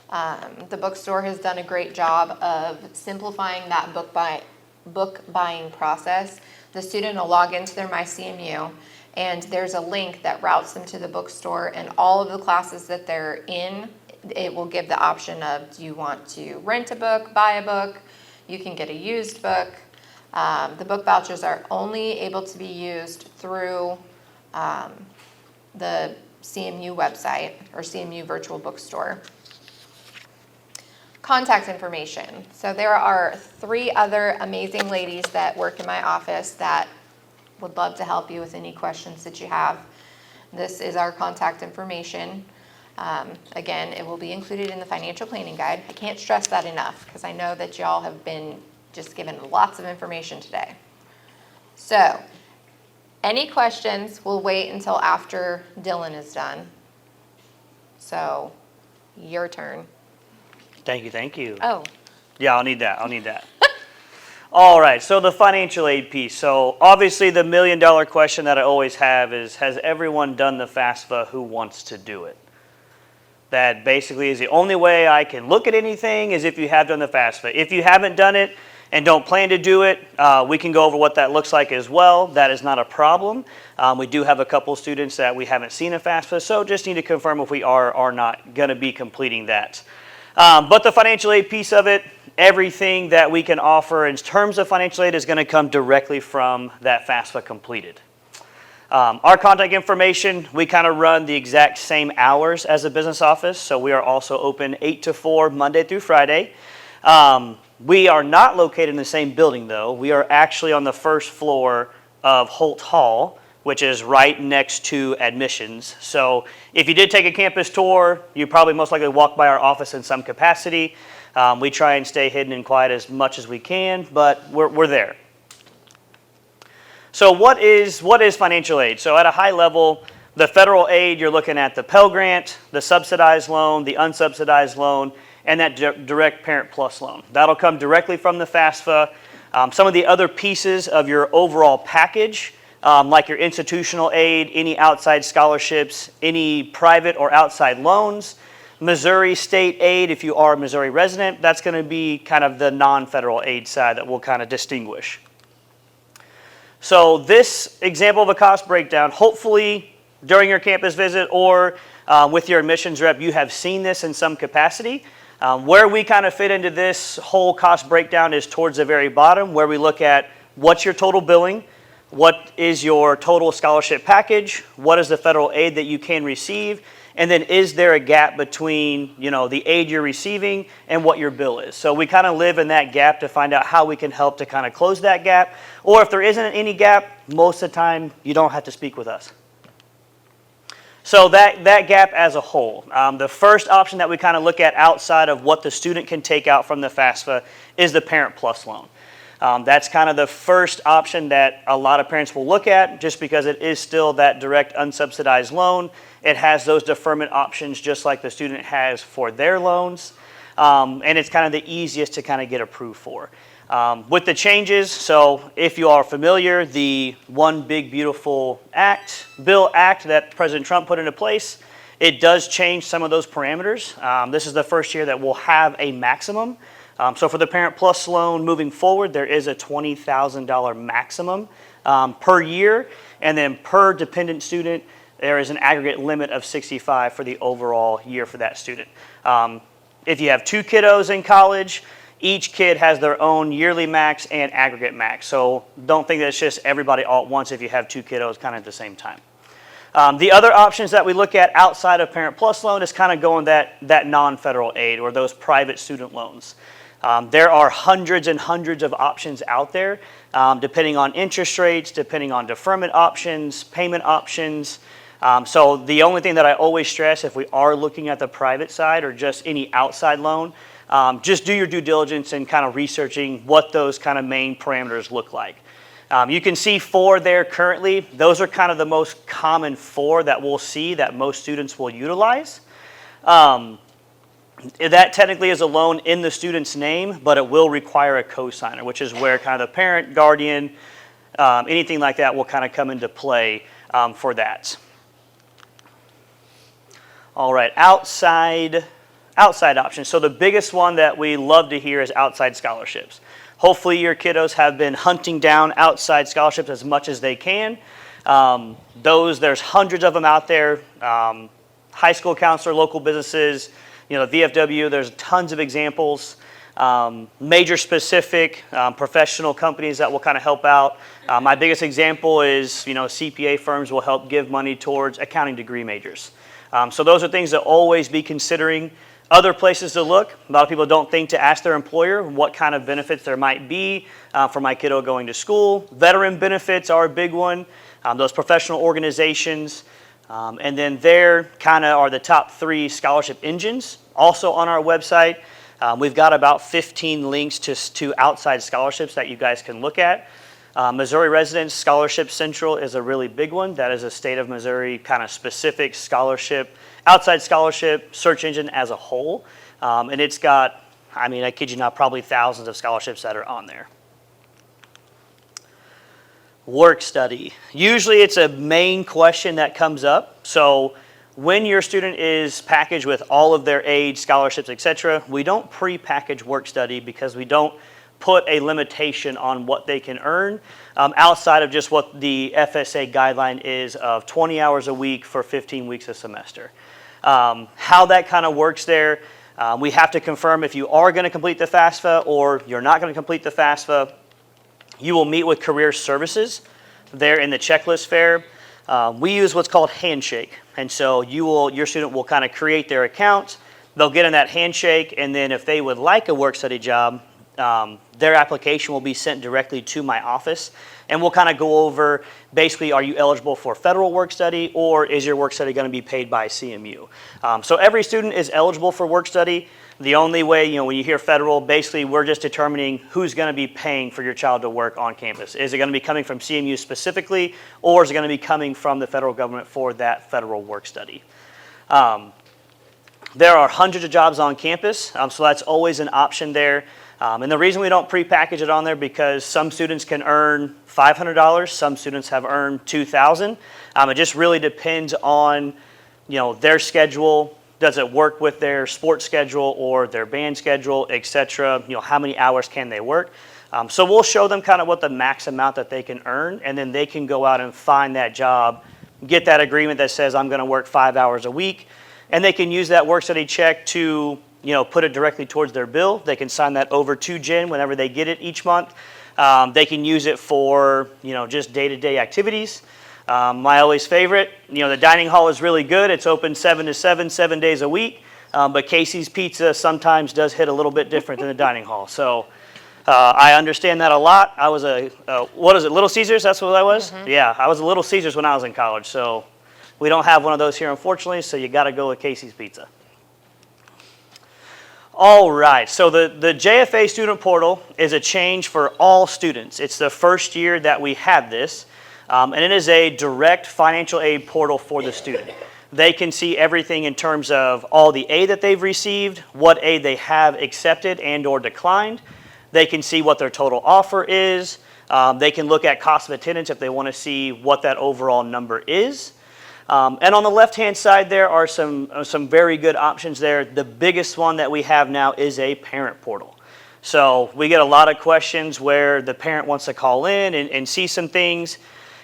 The bookstore has done a great job of simplifying that book buying process. The student will log into their MyCMU, and there's a link that routes them to the bookstore, and all of the classes that they're in, it will give the option of, do you want to rent a book, buy a book, you can get a used book. The book vouchers are only able to be used through the CMU website or CMU virtual bookstore. Contact information. So there are 3 other amazing ladies that work in my office that would love to help you with any questions that you have. This is our contact information. Again, it will be included in the financial planning guide. I can't stress that enough because I know that y'all have been just given lots of information today. So, any questions, we'll wait until after Dylan is done. So, your turn. Thank you. Oh, Yeah, I'll need that. All right, so the financial aid piece. So obviously the $1 million question that I always have is, has everyone done the FAFSA who wants to do it? That basically is the only way I can look at anything is if you have done the FAFSA. If you haven't done it and don't plan to do it, we can go over what that looks like as well. That is not a problem. We do have a couple students that we haven't seen a FAFSA, so just need to confirm if we are or not going to be completing that. But the financial aid piece of it, everything that we can offer in terms of financial aid is going to come directly from that FAFSA completed. Our contact information, we kind of run the exact same hours as a business office, so we are also open 8 to 4 Monday through Friday. We are not located in the same building though. We are actually on the first floor of Holt Hall, which is right next to admissions. So if you did take a campus tour, you probably most likely walk by our office in some capacity. We try and stay hidden and quiet as much as we can, but we're there. So what is financial aid? So at a high level, the federal aid, you're looking at the Pell Grant, the subsidized loan, the unsubsidized loan, and that direct Parent Plus loan. That'll come directly from the FAFSA. Some of the other pieces of your overall package, like your institutional aid, any outside scholarships, any private or outside loans, Missouri state aid, if you are a Missouri resident, that's going to be kind of the non-federal aid side that we'll kind of distinguish. So this example of a cost breakdown, hopefully during your campus visit or with your admissions rep, you have seen this in some capacity. Where we kind of fit into this whole cost breakdown is towards the very bottom, where we look at what's your total billing, what is your total scholarship package, what is the federal aid that you can receive, and then is there a gap between, the aid you're receiving and what your bill is. So we kind of live in that gap to find out how we can help to kind of close that gap. Or if there isn't any gap, most of the time you don't have to speak with us. So that gap as a whole, the first option that we kind of look at outside of what the student can take out from the FAFSA is the Parent Plus loan. That's kind of the first option that a lot of parents will look at just because it is still that direct unsubsidized loan. It has those deferment options just like the student has for their loans. And it's kind of the easiest to kind of get approved for. With the changes, so if you are familiar, the One Big Beautiful Bill Act that President Trump put into place, it does change some of those parameters. This is the first year that we'll have a maximum. So for the Parent Plus loan moving forward, there is a $20,000 maximum per year, and then per dependent student, there is an aggregate limit of $65 for the overall year for that student. If you have 2 kiddos in college, each kid has their own yearly max and aggregate max. So don't think that it's just everybody all at once if you have 2 kiddos kind of at the same time. The other options that we look at outside of Parent Plus loan is kind of going that non-federal aid or those private student loans. There are hundreds and hundreds of options out there, depending on interest rates, depending on deferment options, payment options. So the only thing that I always stress if we are looking at the private side or just any outside loan, just do your due diligence and kind of researching what those kind of main parameters look like. You can see 4 there currently. Those are kind of the most common 4 that we'll see that most students will utilize. That technically is a loan in the student's name, but it will require a cosigner, which is where kind of the parent, guardian, anything like that will kind of come into play for that. All right, outside options. So the biggest one that we love to hear is outside scholarships. Hopefully your kiddos have been hunting down outside scholarships as much as they can. There's hundreds of them out there. High school counselor, local businesses, VFW, there's tons of examples. Major specific professional companies that will kind of help out. My biggest example is, CPA firms will help give money towards accounting degree majors. So those are things to always be considering. Other places to look, a lot of people don't think to ask their employer what kind of benefits there might be for my kiddo going to school. Veteran benefits are a big one, those professional organizations. And then there kind of are the top 3 scholarship engines. Also on our website, we've got about 15 links to outside scholarships that you guys can look at. Missouri Residents Scholarship Central is a really big one. That is a state of Missouri kind of specific scholarship, outside scholarship search engine as a whole. And it's got, I kid you not, probably thousands of scholarships that are on there. Work study. Usually it's a main question that comes up. So when your student is packaged with all of their aid, scholarships, etc., we don't pre-package work study because we don't put a limitation on what they can earn outside of just what the FSA guideline is of 20 hours a week for 15 weeks a semester. How that kind of works there, we have to confirm if you are going to complete the FAFSA or you're not going to complete the FAFSA. You will meet with Career Services there in the checklist fair. We use what's called Handshake. And so your student will kind of create their account. They'll get in that Handshake, and then if they would like a work study job, their application will be sent directly to my office. And we'll kind of go over, basically, are you eligible for federal work study, or is your work study going to be paid by CMU? So every student is eligible for work study. The only way, when you hear federal, basically we're just determining who's going to be paying for your child to work on campus. Is it going to be coming from CMU specifically, or is it going to be coming from the federal government for that federal work study? There are hundreds of jobs on campus, so that's always an option there. And the reason we don't pre-package it on there because some students can earn $500, some students have earned $2,000. It just really depends on, their schedule. Does it work with their sports schedule or their band schedule, etc.? How many hours can they work? So we'll show them kind of what the max amount that they can earn, and then they can go out and find that job, get that agreement that says I'm going to work 5 hours a week, and they can use that work study check to put it directly towards their bill. They can sign that over to Jen whenever they get it each month. They can use it for just day-to-day activities. My always favorite, the dining hall is really good. It's open 7 to 7, 7 days a week. But Casey's Pizza sometimes does hit a little bit different than the dining hall. So I understand that a lot. I was what is it, Little Caesars? That's what I was? Mm-hmm. Yeah, I was a Little Caesars when I was in college. So we don't have one of those here, unfortunately. So you got to go with Casey's Pizza. All right, so the JFA Student Portal is a change for all students. It's the first year that we have this. And it is a direct financial aid portal for the student. They can see everything in terms of all the aid that they've received, what aid they have accepted and or declined. They can see what their total offer is. They can look at cost of attendance if they want to see what that overall number is. And on the left-hand side there are some very good options there. The biggest one that we have now is a parent portal. So we get a lot of questions where the parent wants to call in and see some things.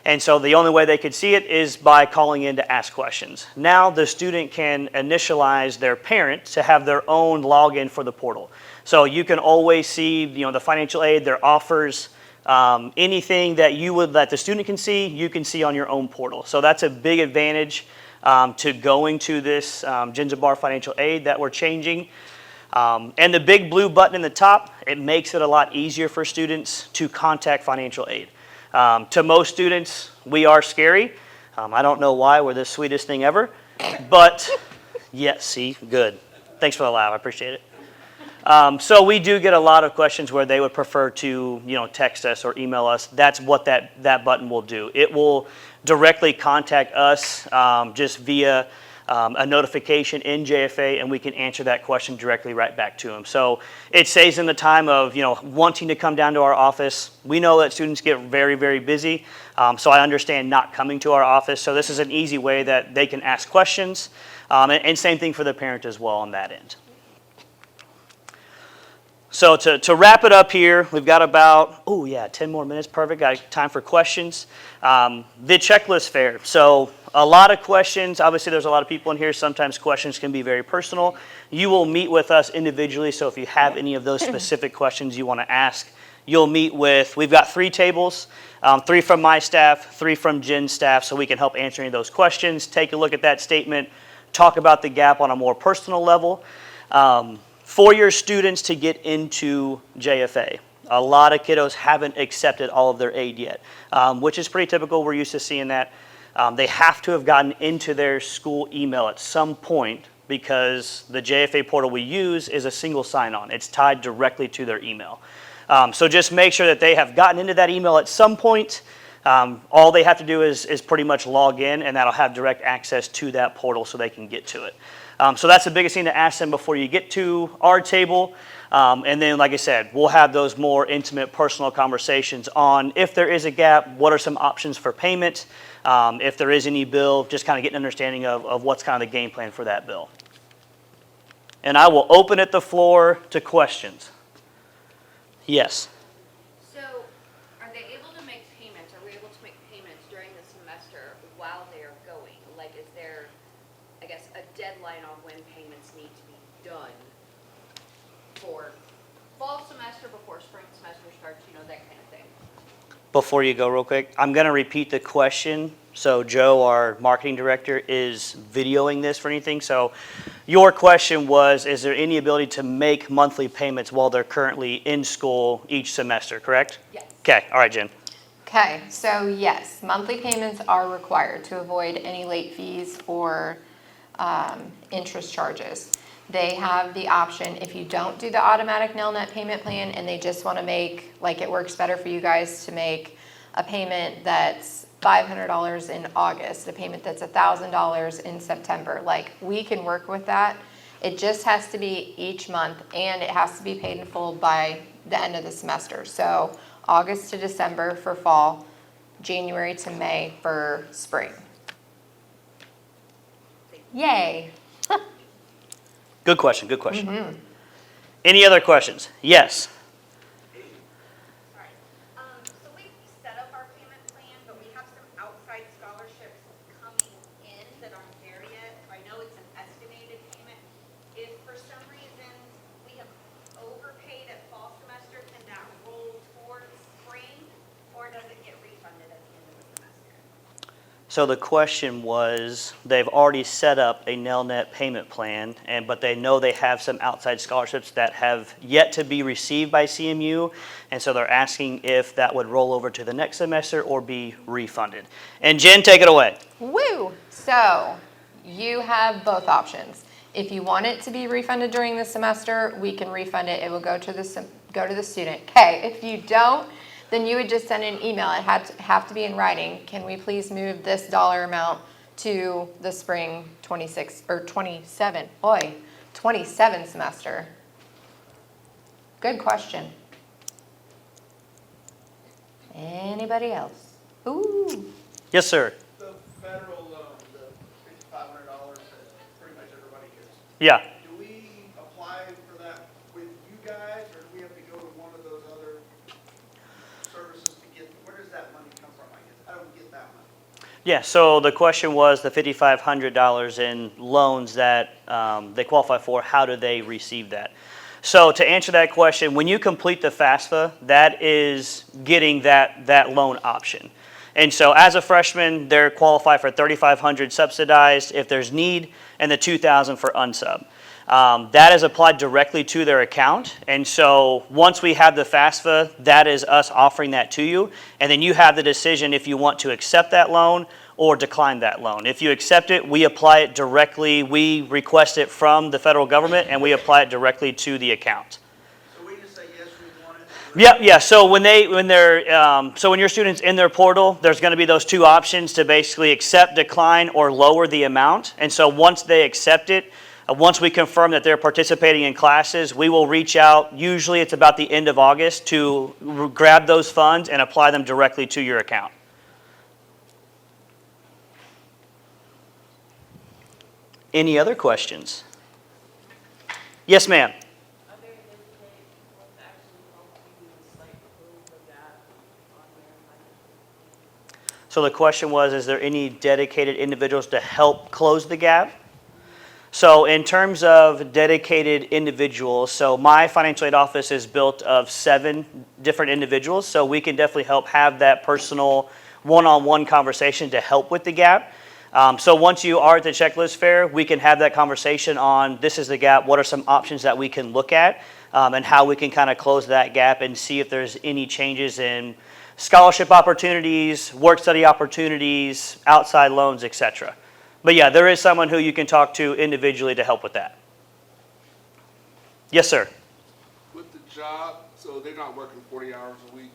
And so the only way they could see it is by calling in to ask questions. Now the student can initialize their parent to have their own login for the portal. So you can always see the financial aid, their offers, anything that that the student can see, you can see on your own portal. So that's a big advantage to going to this Ginzabar financial aid that we're changing. And the big blue button in the top, it makes it a lot easier for students to contact financial aid. To most students, we are scary. I don't know why, we're the sweetest thing ever. But, yes, see, good. Thanks for the laugh, I appreciate it. So we do get a lot of questions where they would prefer to, text us or email us. That's what that button will do. It will directly contact us just via a notification in JFA, and we can answer that question directly right back to them. So it saves them the time of wanting to come down to our office. We know that students get very, very busy, so I understand not coming to our office. So this is an easy way that they can ask questions, and same thing for the parent as well on that end. So to wrap it up here, we've got about, 10 more minutes, perfect, got time for questions. The checklist fair, so a lot of questions, obviously there's a lot of people in here, sometimes questions can be very personal. You will meet with us individually, so if you have any of those specific questions you want to ask, you'll meet with, we've got 3 tables, 3 from my staff, 3 from Jen's staff, so we can help answer any of those questions, take a look at that statement, talk about the gap on a more personal level. For your students to get into JFA, a lot of kiddos haven't accepted all of their aid yet, which is pretty typical. We're used to seeing that. They have to have gotten into their school email at some point because the JFA portal we use is a single sign-on. It's tied directly to their email. So just make sure that they have gotten into that email at some point. All they have to do is pretty much log in, and that'll have direct access to that portal so they can get to it. So that's the biggest thing to ask them before you get to our table. And then, like I said, we'll have those more intimate, personal conversations on if there is a gap, what are some options for payment, if there is any bill, just kind of get an understanding of what's kind of the game plan for that bill. And I will open it the floor to questions. Yes. So, are they able to make payments? Are we able to make payments during the semester while they are going? Like, is there, I guess, a deadline on when payments need to be done for fall semester before spring semester starts, that kind of thing? Before you go real quick, I'm going to repeat the question. So Joe, our marketing director, is videoing this for anything. So your question was, is there any ability to make monthly payments while they're currently in school each semester, correct? Yes. Okay, all right, Jen. Okay, so yes, monthly payments are required to avoid any late fees or interest charges. They have the option, if you don't do the automatic Nelnet payment plan and they just want to make, like it works better for you guys to make a payment that's $500 in August, a payment that's $1,000 in September, like we can work with that. It just has to be each month and it has to be paid in full by the end of the semester. So August to December for fall, January to May for spring. Yay. Good question, good question. Mm-hmm. Any other questions? Yes. Sorry. So we set up our payment plan, but we have some outside scholarships coming in that aren't there yet. So I know it's an estimated payment. If for some reason we have overpaid at fall semester, can that roll towards spring, or does it get refunded at the end of the semester? So the question was, they've already set up a Nelnet payment plan, but they know they have some outside scholarships that have yet to be received by CMU, and so they're asking if that would roll over to the next semester or be refunded. And Jen, take it away. Woo! So you have both options. If you want it to be refunded during the semester, we can refund it. It will go to the student. Okay, if you don't, then you would just send an email. It have to be in writing. Can we please move this dollar amount to the spring 26 or 27? 27 semester. Good question. Anybody else? Ooh. Yes, sir. The federal loan, the $5,500 that pretty much everybody gets. Yeah. Do we apply for that with you guys, or do we have to go to one of those other services to get, where does that money come from, I guess? I don't get that money. Yeah, so the question was the $5,500 in loans that they qualify for, how do they receive that? So to answer that question, when you complete the FAFSA, that is getting that loan option. And so as a freshman, they're qualified for $3,500 subsidized if there's need, and the $2,000 for unsub. That is applied directly to their account, and so once we have the FAFSA, that is us offering that to you, and then you have the decision if you want to accept that loan or decline that loan. If you accept it, we apply it directly, we request it from the federal government, and we apply it directly to the account. So we just say, yes, we want it, Yep, yeah, so when your student's in their portal, there's gonna be those two options to basically accept, decline, or lower the amount. And so once they accept it, once we confirm that they're participating in classes, we will reach out, usually it's about the end of August, to grab those funds and apply them directly to your account. Any other questions? Yes, ma'am. So the question was, is there any dedicated individuals to help close the gap? So in terms of dedicated individuals, so my financial aid office is built of 7 different individuals, so we can definitely help have that personal one-on-one conversation to help with the gap. So once you are at the checklist fair, we can have that conversation on this is the gap, what are some options that we can look at, and how we can kind of close that gap and see if there's any changes in scholarship opportunities, work study opportunities, outside loans, etc. But yeah, there is someone who you can talk to individually to help with that. Yes, sir. With the job, so they're not working 40 hours a week?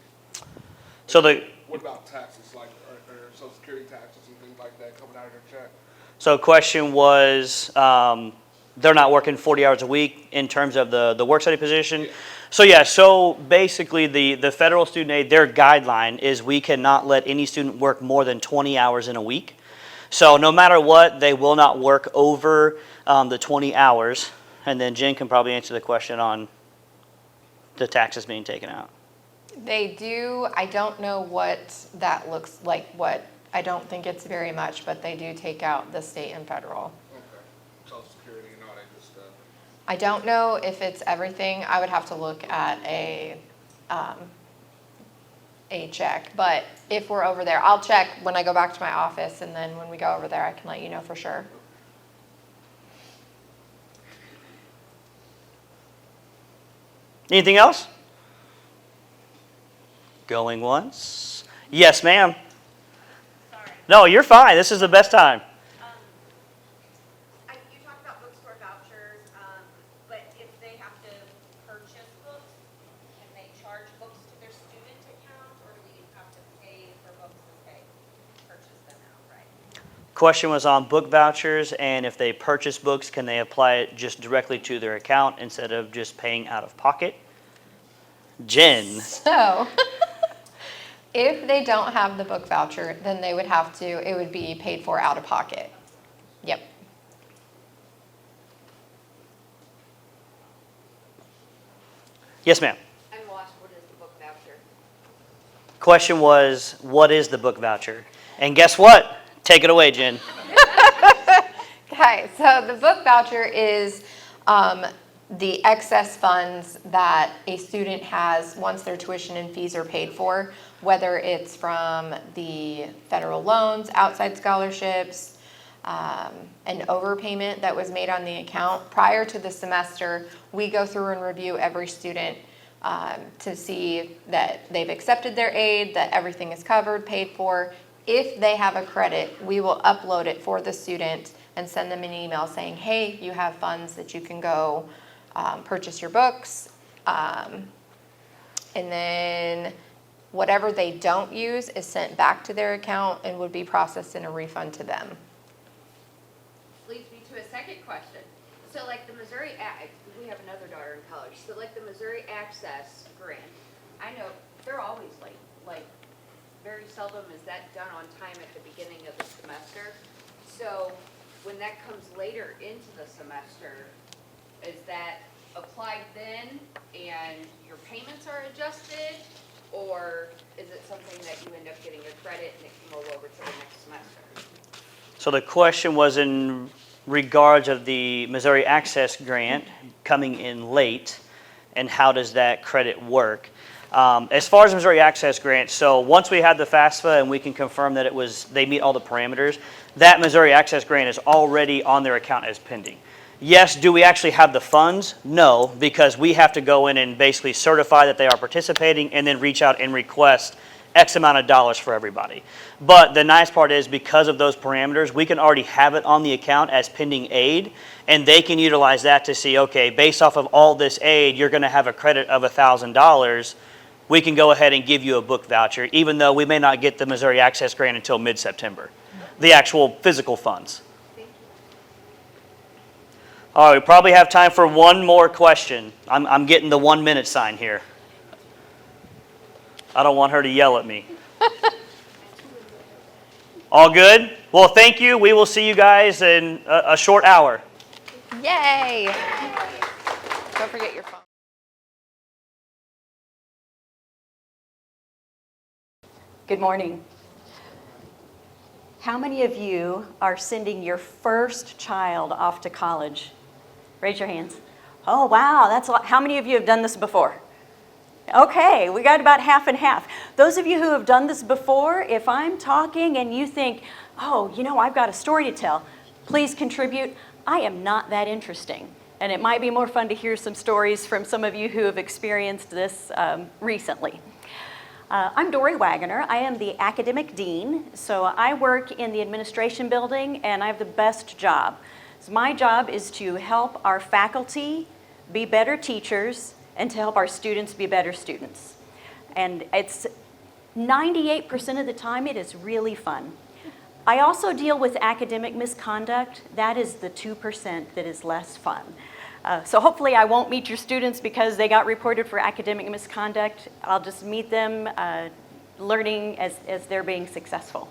So What about taxes, like, or social security taxes and things like that coming out of their check? So question was, they're not working 40 hours a week in terms of the work study position? Yeah. So yeah, so basically the federal student aid, their guideline is we cannot let any student work more than 20 hours in a week. So no matter what, they will not work over the 20 hours. And then Jen can probably answer the question on the taxes being taken out. They do, I don't know what that looks like, I don't think it's very much, but they do take out the state and federal. Okay, social security and all that good stuff. I don't know if it's everything. I would have to look at a check, but if we're over there, I'll check when I go back to my office, and then when we go over there, I can let you know for sure. Anything else? Going once? Yes, ma'am. Sorry. No, you're fine. This is the best time. You talked about bookstore vouchers, but if they have to purchase books, can they charge books to their student account, or do we have to pay for books as they purchase them outright? Question was on book vouchers, and if they purchase books, can they apply it just directly to their account instead of just paying out of pocket? Jen. So, if they don't have the book voucher, then they would have to, it would be paid for out of pocket. Yep. Yes, ma'am. I'm lost, what is the book voucher? Question was, what is the book voucher? And guess what? Take it away, Jen. Okay, so the book voucher is the excess funds that a student has once their tuition and fees are paid for, whether it's from the federal loans, outside scholarships, an overpayment that was made on the account. Prior to the semester, we go through and review every student to see that they've accepted their aid, that everything is covered, paid for. If they have a credit, we will upload it for the student and send them an email saying, hey, you have funds that you can go purchase your books. And then whatever they don't use is sent back to their account and would be processed in a refund to them. Leads me to a second question. So like the Missouri, we have another daughter in college, so like the Missouri Access Grant, I know they're always late. Like very seldom is that done on time at the beginning of the semester. So when that comes later into the semester, is that applied then and your payments are adjusted? Or is it something that you end up getting a credit and it can roll over to the next semester? So the question was in regards of the Missouri Access Grant coming in late, and how does that credit work? As far as Missouri Access Grant, so once we have the FAFSA and we can confirm that they meet all the parameters, that Missouri Access Grant is already on their account as pending. Yes, do we actually have the funds? No, because we have to go in and basically certify that they are participating and then reach out and request X amount of dollars for everybody. But the nice part is because of those parameters, we can already have it on the account as pending aid, and they can utilize that to see, okay, based off of all this aid, you're going to have a credit of $1,000. we can go ahead and give you a book voucher, even though we may not get the Missouri Access Grant until mid-September, the actual physical funds. All right, we probably have time for one more question. I'm getting the 1 minute sign here. I don't want her to yell at me. All good? Well, thank you. We will see you guys in a short hour. Yay! Don't forget your phone. Good morning. How many of you are sending your first child off to college? Raise your hands. Oh, wow, that's a lot. How many of you have done this before? Okay, we got about half and half. Those of you who have done this before, if I'm talking and you think, oh, you know, I've got a story to tell, please contribute. I am not that interesting. And it might be more fun to hear some stories from some of you who have experienced this recently. I'm Dory Wagoner. I am the academic dean. So I work in the administration building and I have the best job. So my job is to help our faculty be better teachers and to help our students be better students. And it's 98% of the time it is really fun. I also deal with academic misconduct. That is the 2% that is less fun. So hopefully I won't meet your students because they got reported for academic misconduct. I'll just meet them learning as they're being successful.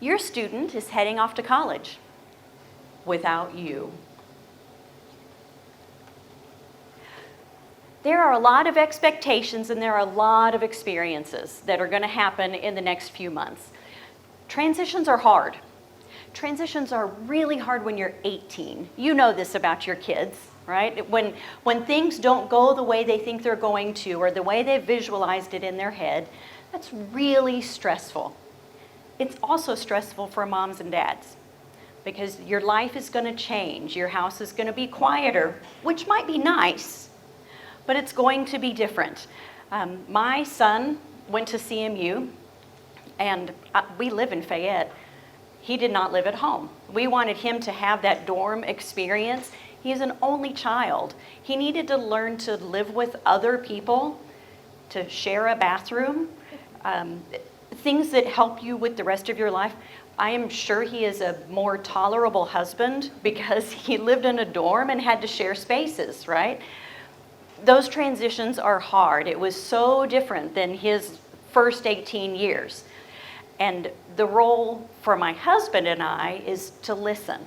Your student is heading off to college without you. There are a lot of expectations and there are a lot of experiences that are going to happen in the next few months. Transitions are hard. Transitions are really hard when you're 18. You know this about your kids, right? When things don't go the way they think they're going to or the way they've visualized it in their head, that's really stressful. It's also stressful for moms and dads because your life is going to change. Your house is going to be quieter, which might be nice, but it's going to be different. My son went to CMU, and we live in Fayette. He did not live at home. We wanted him to have that dorm experience. He is an only child. He needed to learn to live with other people, to share a bathroom, things that help you with the rest of your life. I am sure he is a more tolerable husband because he lived in a dorm and had to share spaces, right? Those transitions are hard. It was so different than his first 18 years. And the role for my husband and I is to listen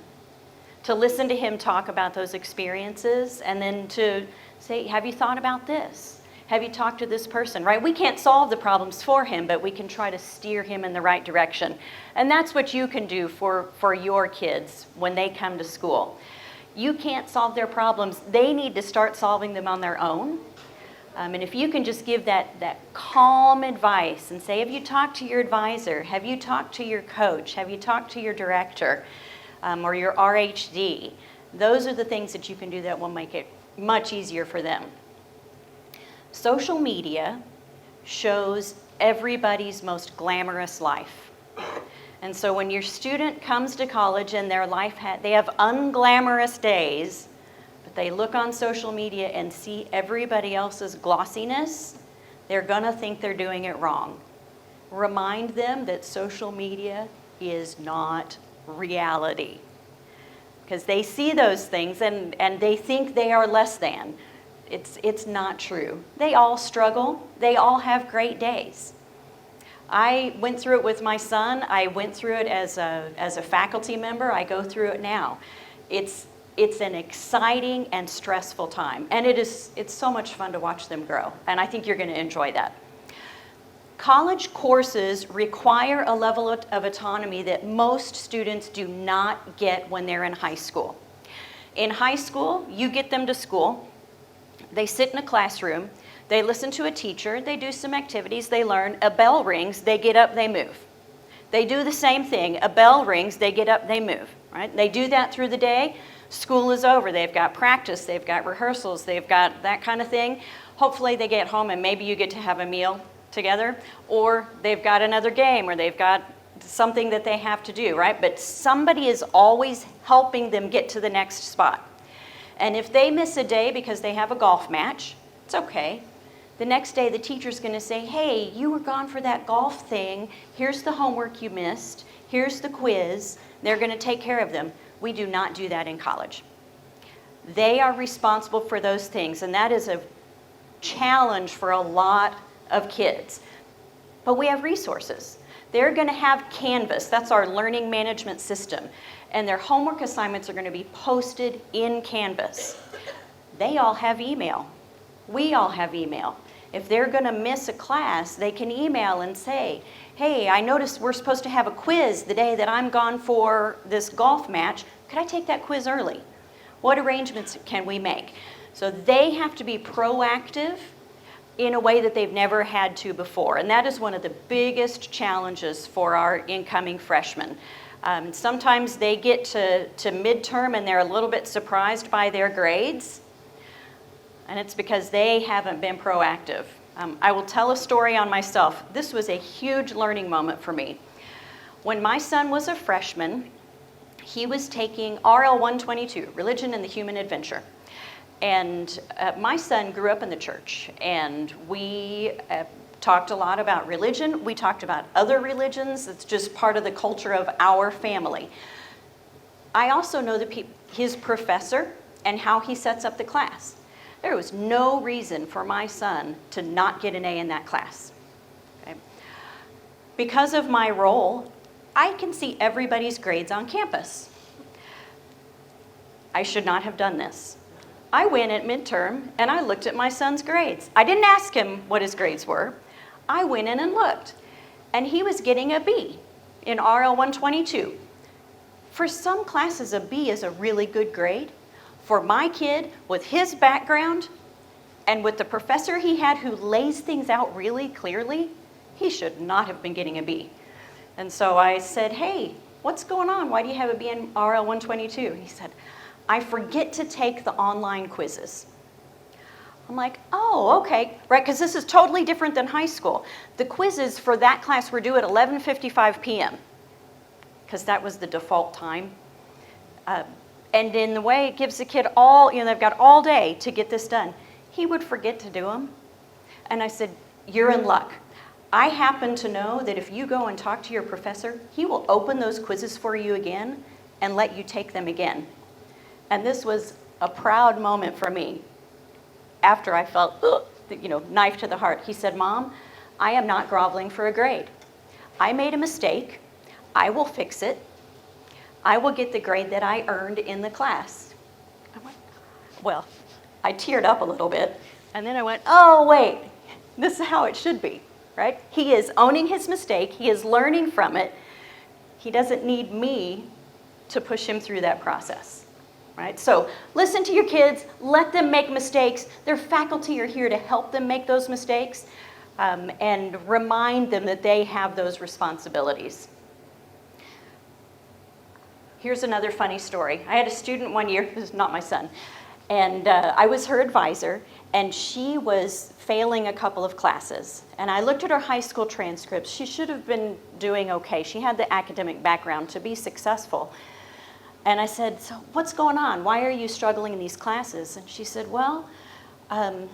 to him talk about those experiences and then to say, have you thought about this? Have you talked to this person, right? We can't solve the problems for him, but we can try to steer him in the right direction. And that's what you can do for your kids when they come to school. You can't solve their problems. They need to start solving them on their own. And if you can just give that calm advice and say, have you talked to your advisor? Have you talked to your coach? Have you talked to your director or your RHD? Those are the things that you can do that will make it much easier for them. Social media shows everybody's most glamorous life. And so when your student comes to college and their life, they have unglamorous days, but they look on social media and see everybody else's glossiness, they're gonna think they're doing it wrong. Remind them that social media is not reality. Because they see those things and they think they are less than. It's not true. They all struggle. They all have great days. I went through it with my son. I went through it as a faculty member. I go through it now. It's an exciting and stressful time. And it's so much fun to watch them grow. And I think you're going to enjoy that. College courses require a level of autonomy that most students do not get when they're in high school. In high school, you get them to school. They sit in a classroom. They listen to a teacher. They do some activities. They learn. A bell rings. They get up. They move. They do the same thing. A bell rings. They get up. They move. Right? They do that through the day. School is over. They've got practice. They've got rehearsals. They've got that kind of thing. Hopefully they get home and maybe you get to have a meal together, or they've got another game, or they've got something that they have to do, right? But somebody is always helping them get to the next spot. And if they miss a day because they have a golf match, it's okay. The next day, the teacher's going to say, hey, you were gone for that golf thing. Here's the homework you missed. Here's the quiz. They're going to take care of them. We do not do that in college. They are responsible for those things, and that is a challenge for a lot of kids. But we have resources. They're going to have Canvas. That's our learning management system. And their homework assignments are going to be posted in Canvas. They all have email. We all have email. If they're going to miss a class, they can email and say, hey, I noticed we're supposed to have a quiz the day that I'm gone for this golf match. Could I take that quiz early? What arrangements can we make? So they have to be proactive in a way that they've never had to before. And that is one of the biggest challenges for our incoming freshmen. Sometimes they get to midterm and they're a little bit surprised by their grades. And it's because they haven't been proactive. I will tell a story on myself. This was a huge learning moment for me. When my son was a freshman, he was taking RL 122, Religion and the Human Adventure. And my son grew up in the church, and we talked a lot about religion. We talked about other religions. It's just part of the culture of our family. I also know his professor and how he sets up the class. There was no reason for my son to not get an A in that class. Okay? Because of my role, I can see everybody's grades on campus. I should not have done this. I went at midterm and I looked at my son's grades. I didn't ask him what his grades were. I went in and looked, and he was getting a B in RL 122. For some classes, a B is a really good grade. For my kid, with his background and with the professor he had who lays things out really clearly, he should not have been getting a B. And so I said, hey, what's going on? Why do you have a B in RL 122? He said, I forget to take the online quizzes. I'm like, oh, okay, right, because this is totally different than high school. The quizzes for that class were due at 11:55 p.m. because that was the default time. And in the way it gives the kid they've got all day to get this done. He would forget to do them. And I said, you're in luck. I happen to know that if you go and talk to your professor, he will open those quizzes for you again and let you take them again. And this was a proud moment for me. After I felt, knife to the heart, he said, Mom, I am not groveling for a grade. I made a mistake. I will fix it. I will get the grade that I earned in the class. I teared up a little bit, and then I went, oh, wait, this is how it should be, right? He is owning his mistake. He is learning from it. He doesn't need me to push him through that process, right? So listen to your kids. Let them make mistakes. Their faculty are here to help them make those mistakes and remind them that they have those responsibilities. Here's another funny story. I had a student one year, this is not my son, and I was her advisor, and she was failing a couple of classes. And I looked at her high school transcripts. She should have been doing okay. She had the academic background to be successful. And I said, so what's going on? Why are you struggling in these classes? And she said, well, I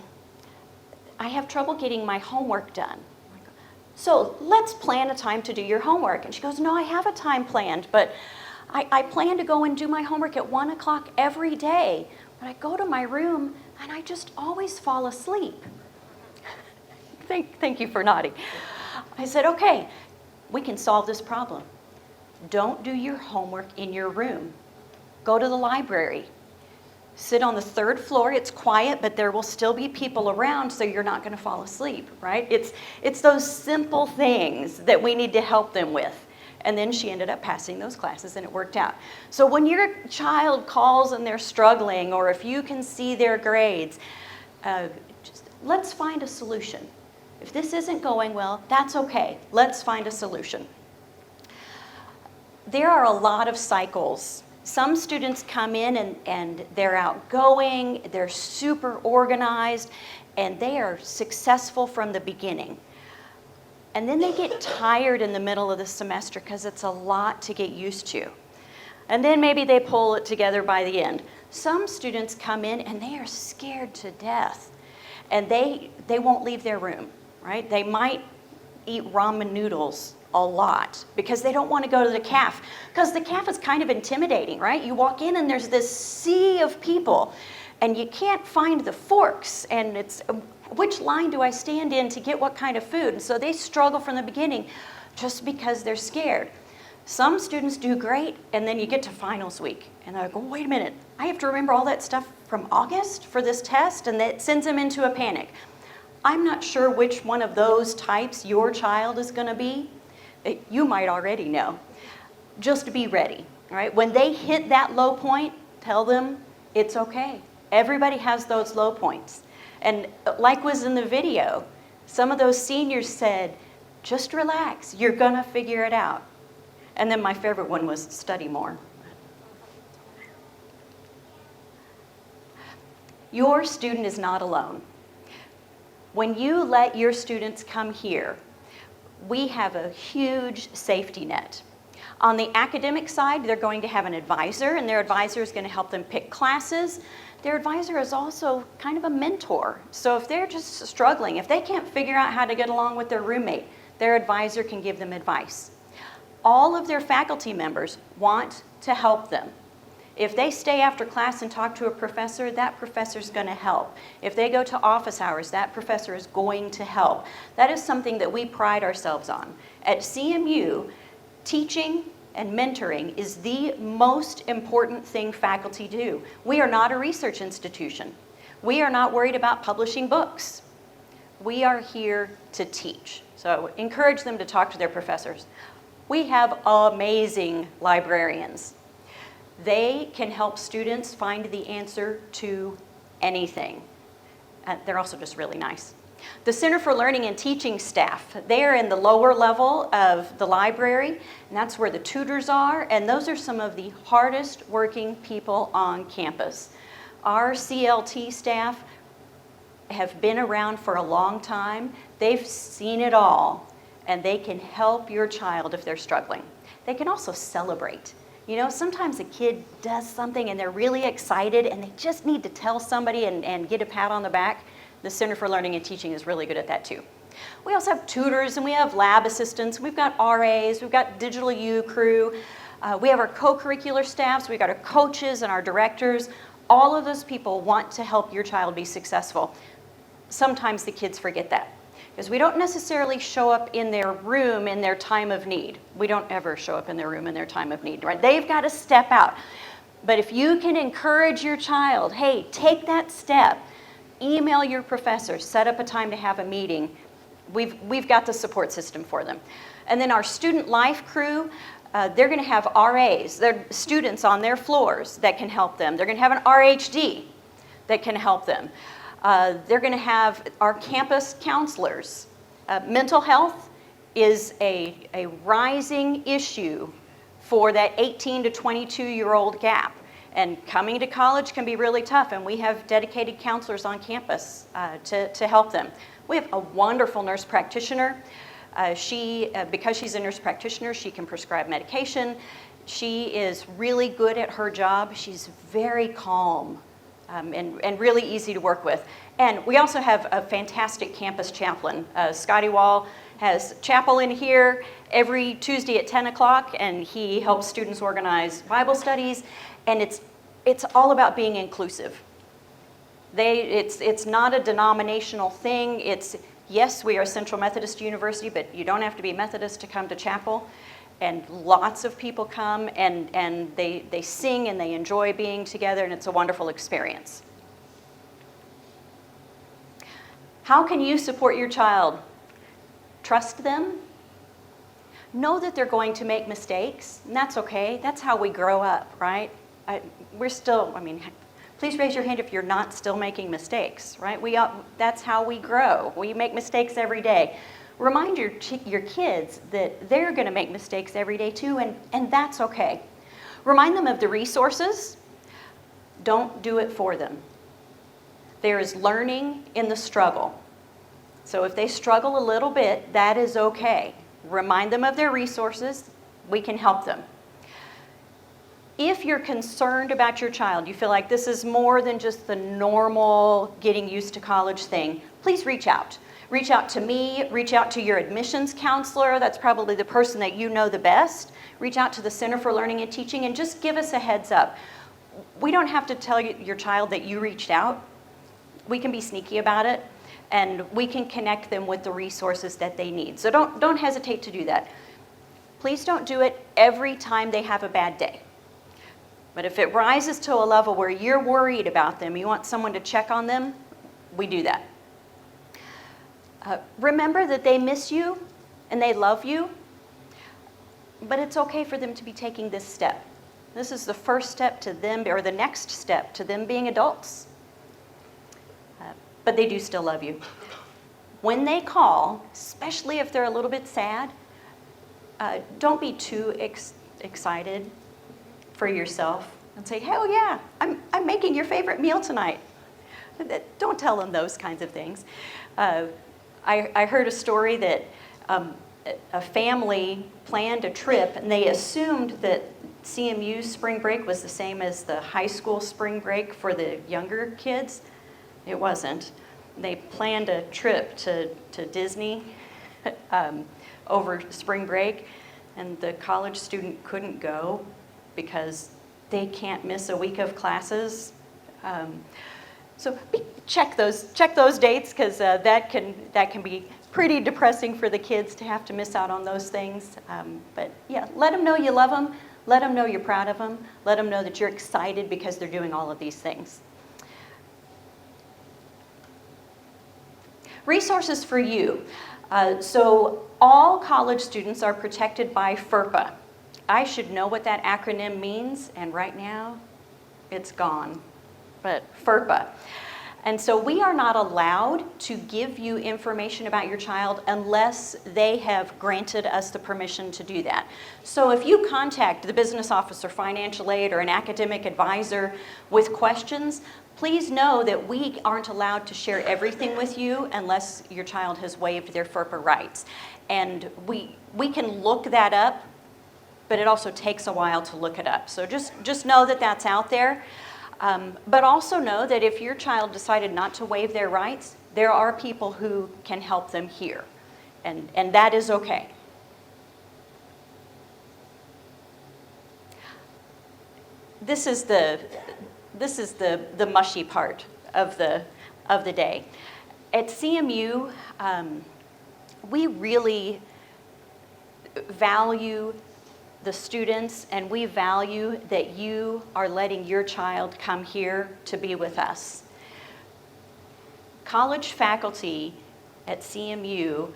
have trouble getting my homework done. So let's plan a time to do your homework. And she goes, no, I have a time planned, but I plan to go and do my homework at 1 o'clock every day, but I go to my room and I just always fall asleep. Thank you for nodding. I said, okay, we can solve this problem. Don't do your homework in your room. Go to the library. Sit on the 3rd floor. It's quiet, but there will still be people around, so you're not going to fall asleep, right? It's those simple things that we need to help them with. And then she ended up passing those classes, and it worked out. So when your child calls and they're struggling, or if you can see their grades, let's find a solution. If this isn't going well, that's okay. Let's find a solution. There are a lot of cycles. Some students come in and they're outgoing, they're super organized, and they are successful from the beginning. And then they get tired in the middle of the semester because it's a lot to get used to. And then maybe they pull it together by the end. Some students come in and they are scared to death. and they won't leave their room, right? They might eat ramen noodles a lot because they don't want to go to the CAF, because the CAF is kind of intimidating, right? You walk in and there's this sea of people and you can't find the forks, and it's which line do I stand in to get what kind of food? And so they struggle from the beginning just because they're scared. Some students do great, and then you get to finals week and they're like, oh, wait a minute, I have to remember all that stuff from August for this test, and that sends them into a panic. I'm not sure which one of those types your child is going to be. You might already know. Just be ready, all right? When they hit that low point, tell them it's okay. Everybody has those low points. And like was in the video, some of those seniors said, just relax, you're going to figure it out. And then my favorite one was study more. Your student is not alone. When you let your students come here, we have a huge safety net. On the academic side, they're going to have an advisor, and their advisor is going to help them pick classes. Their advisor is also kind of a mentor. So if they're just struggling, if they can't figure out how to get along with their roommate, their advisor can give them advice. All of their faculty members want to help them. If they stay after class and talk to a professor, that professor's going to help. If they go to office hours, that professor is going to help. That is something that we pride ourselves on. At CMU, teaching and mentoring is the most important thing faculty do. We are not a research institution. We are not worried about publishing books. We are here to teach. So encourage them to talk to their professors. We have amazing librarians. They can help students find the answer to anything. They're also just really nice. The Center for Learning and Teaching staff, they are in the lower level of the library, and that's where the tutors are, and those are some of the hardest working people on campus. Our CLT staff have been around for a long time. They've seen it all, and they can help your child if they're struggling. They can also celebrate. You know, sometimes a kid does something and they're really excited and they just need to tell somebody and get a pat on the back. The Center for Learning and Teaching is really good at that too. We also have tutors and we have lab assistants. We've got RAs, we've got Digital U crew. We have our co-curricular staffs, we've got our coaches and our directors. All of those people want to help your child be successful. Sometimes the kids forget that, because we don't necessarily show up in their room in their time of need. We don't ever show up in their room in their time of need, right? They've got to step out. But if you can encourage your child, hey, take that step, email your professor, set up a time to have a meeting. We've got the support system for them. And then our student life crew, they're going to have RAs. They're students on their floors that can help them. They're going to have an RHD that can help them. They're going to have our campus counselors. Mental health is a rising issue for that 18 to 22-year-old gap. And coming to college can be really tough, and we have dedicated counselors on campus to help them. We have a wonderful nurse practitioner. Because she's a nurse practitioner, she can prescribe medication. She is really good at her job. She's very calm. And really easy to work with. And we also have a fantastic campus chaplain. Scotty Wall has chapel in here every Tuesday at 10 o'clock, and he helps students organize Bible studies. And it's all about being inclusive. It's not a denominational thing. It's, yes, we are Central Methodist University, but you don't have to be Methodist to come to chapel. And lots of people come and they sing and they enjoy being together, and it's a wonderful experience. How can you support your child? Trust them. Know that they're going to make mistakes, and that's okay. That's how we grow up, right? Please raise your hand if you're not still making mistakes, right? That's how we grow. We make mistakes every day. Remind your kids that they're going to make mistakes every day too, and that's okay. Remind them of the resources. Don't do it for them. There is learning in the struggle. So if they struggle a little bit, that is okay. Remind them of their resources. We can help them. If you're concerned about your child, you feel like this is more than just the normal getting used to college thing, please reach out. Reach out to me, reach out to your admissions counselor, that's probably the person that you know the best. Reach out to the Center for Learning and Teaching and just give us a heads up. We don't have to tell your child that you reached out. We can be sneaky about it, and we can connect them with the resources that they need. So don't hesitate to do that. Please don't do it every time they have a bad day. But if it rises to a level where you're worried about them, you want someone to check on them, we do that. Remember that they miss you and they love you, but it's okay for them to be taking this step. This is the first step to them, or the next step to them being adults. But they do still love you. When they call, especially if they're a little bit sad, don't be too excited for yourself and say, hell yeah, I'm making your favorite meal tonight. Don't tell them those kinds of things. I heard a story that a family planned a trip and they assumed that CMU's spring break was the same as the high school spring break for the younger kids. It wasn't. They planned a trip to Disney over spring break, and the college student couldn't go because they can't miss a week of classes. So check those dates, because that can be pretty depressing for the kids to have to miss out on those things. But yeah, let them know you love them. Let them know you're proud of them. Let them know that you're excited because they're doing all of these things. Resources for you. So all college students are protected by FERPA. I should know what that acronym means, and right now it's gone. But FERPA. And so we are not allowed to give you information about your child unless they have granted us the permission to do that. So if you contact the business office or financial aid or an academic advisor with questions, please know that we aren't allowed to share everything with you unless your child has waived their FERPA rights. And we can look that up, but it also takes a while to look it up. So just know that that's out there. But also know that if your child decided not to waive their rights, there are people who can help them here. And that is okay. This is the mushy part of the day. At CMU, we really value the students, and we value that you are letting your child come here to be with us. College faculty at CMU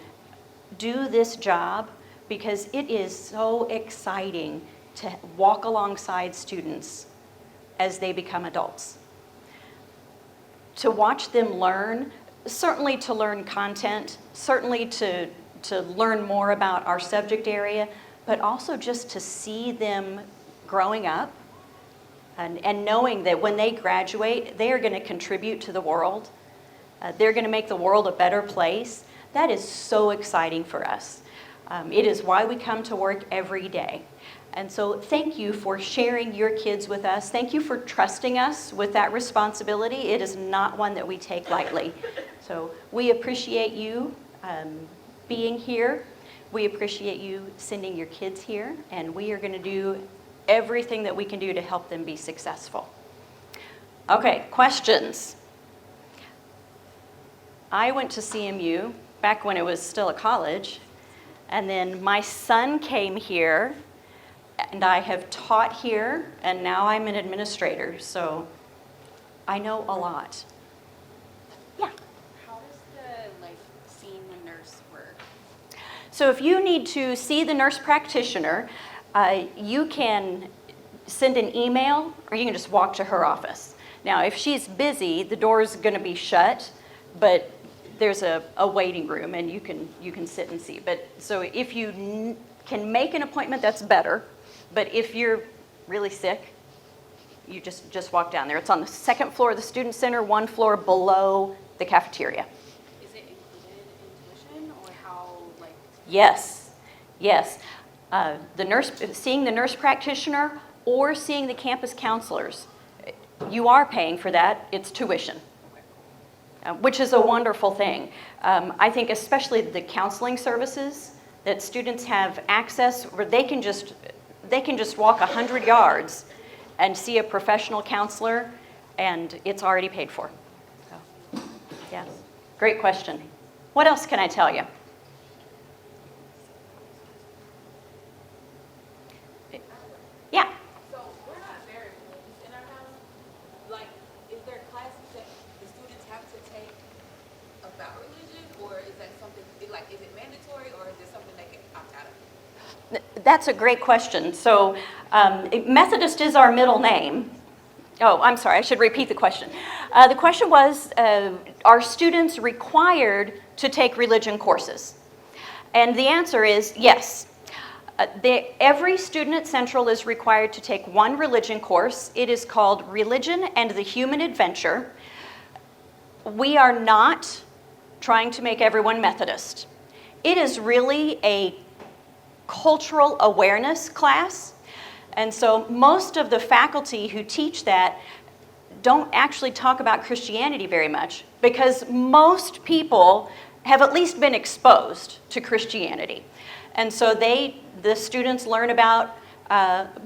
do this job because it is so exciting to walk alongside students as they become adults. To watch them learn, certainly to learn content, certainly to learn more about our subject area, but also just to see them growing up and knowing that when they graduate, they are going to contribute to the world. They're going to make the world a better place. That is so exciting for us. It is why we come to work every day. And so thank you for sharing your kids with us. Thank you for trusting us with that responsibility. It is not one that we take lightly. So we appreciate you being here. We appreciate you sending your kids here, and we are going to do everything that we can do to help them be successful. Okay, questions. I went to CMU back when it was still a college, and then my son came here, and I have taught here, and now I'm an administrator, so I know a lot. Yeah. How does the, seeing the nurse work? So if you need to see the nurse practitioner, you can send an email, or you can just walk to her office. Now, if she's busy, the door's going to be shut, but there's a waiting room, and you can sit and see. But so if you can make an appointment, that's better. But if you're really sick, you just walk down there. It's on the second floor of the Student Center, one floor below the cafeteria. Is it included in tuition, or how, Yes. Seeing the nurse practitioner or seeing the campus counselors, you are paying for that. It's tuition, which is a wonderful thing. I think especially the counseling services that students have access where they can just walk 100 yards and see a professional counselor, and it's already paid for. So, yeah, great question. What else can I tell you? Yeah. So we're not very religious in our house. Like, is there classes that the students have to take about religion, or is that something, like, is it mandatory, or is it something they can opt out of? That's a great question. So Methodist is our middle name. Oh, I'm sorry, I should repeat the question. The question was, are students required to take religion courses? And the answer is yes. Every student at Central is required to take one religion course. It is called Religion and the Human Adventure. We are not trying to make everyone Methodist. It is really a cultural awareness class. And so most of the faculty who teach that don't actually talk about Christianity very much because most people have at least been exposed to Christianity. And so the students learn about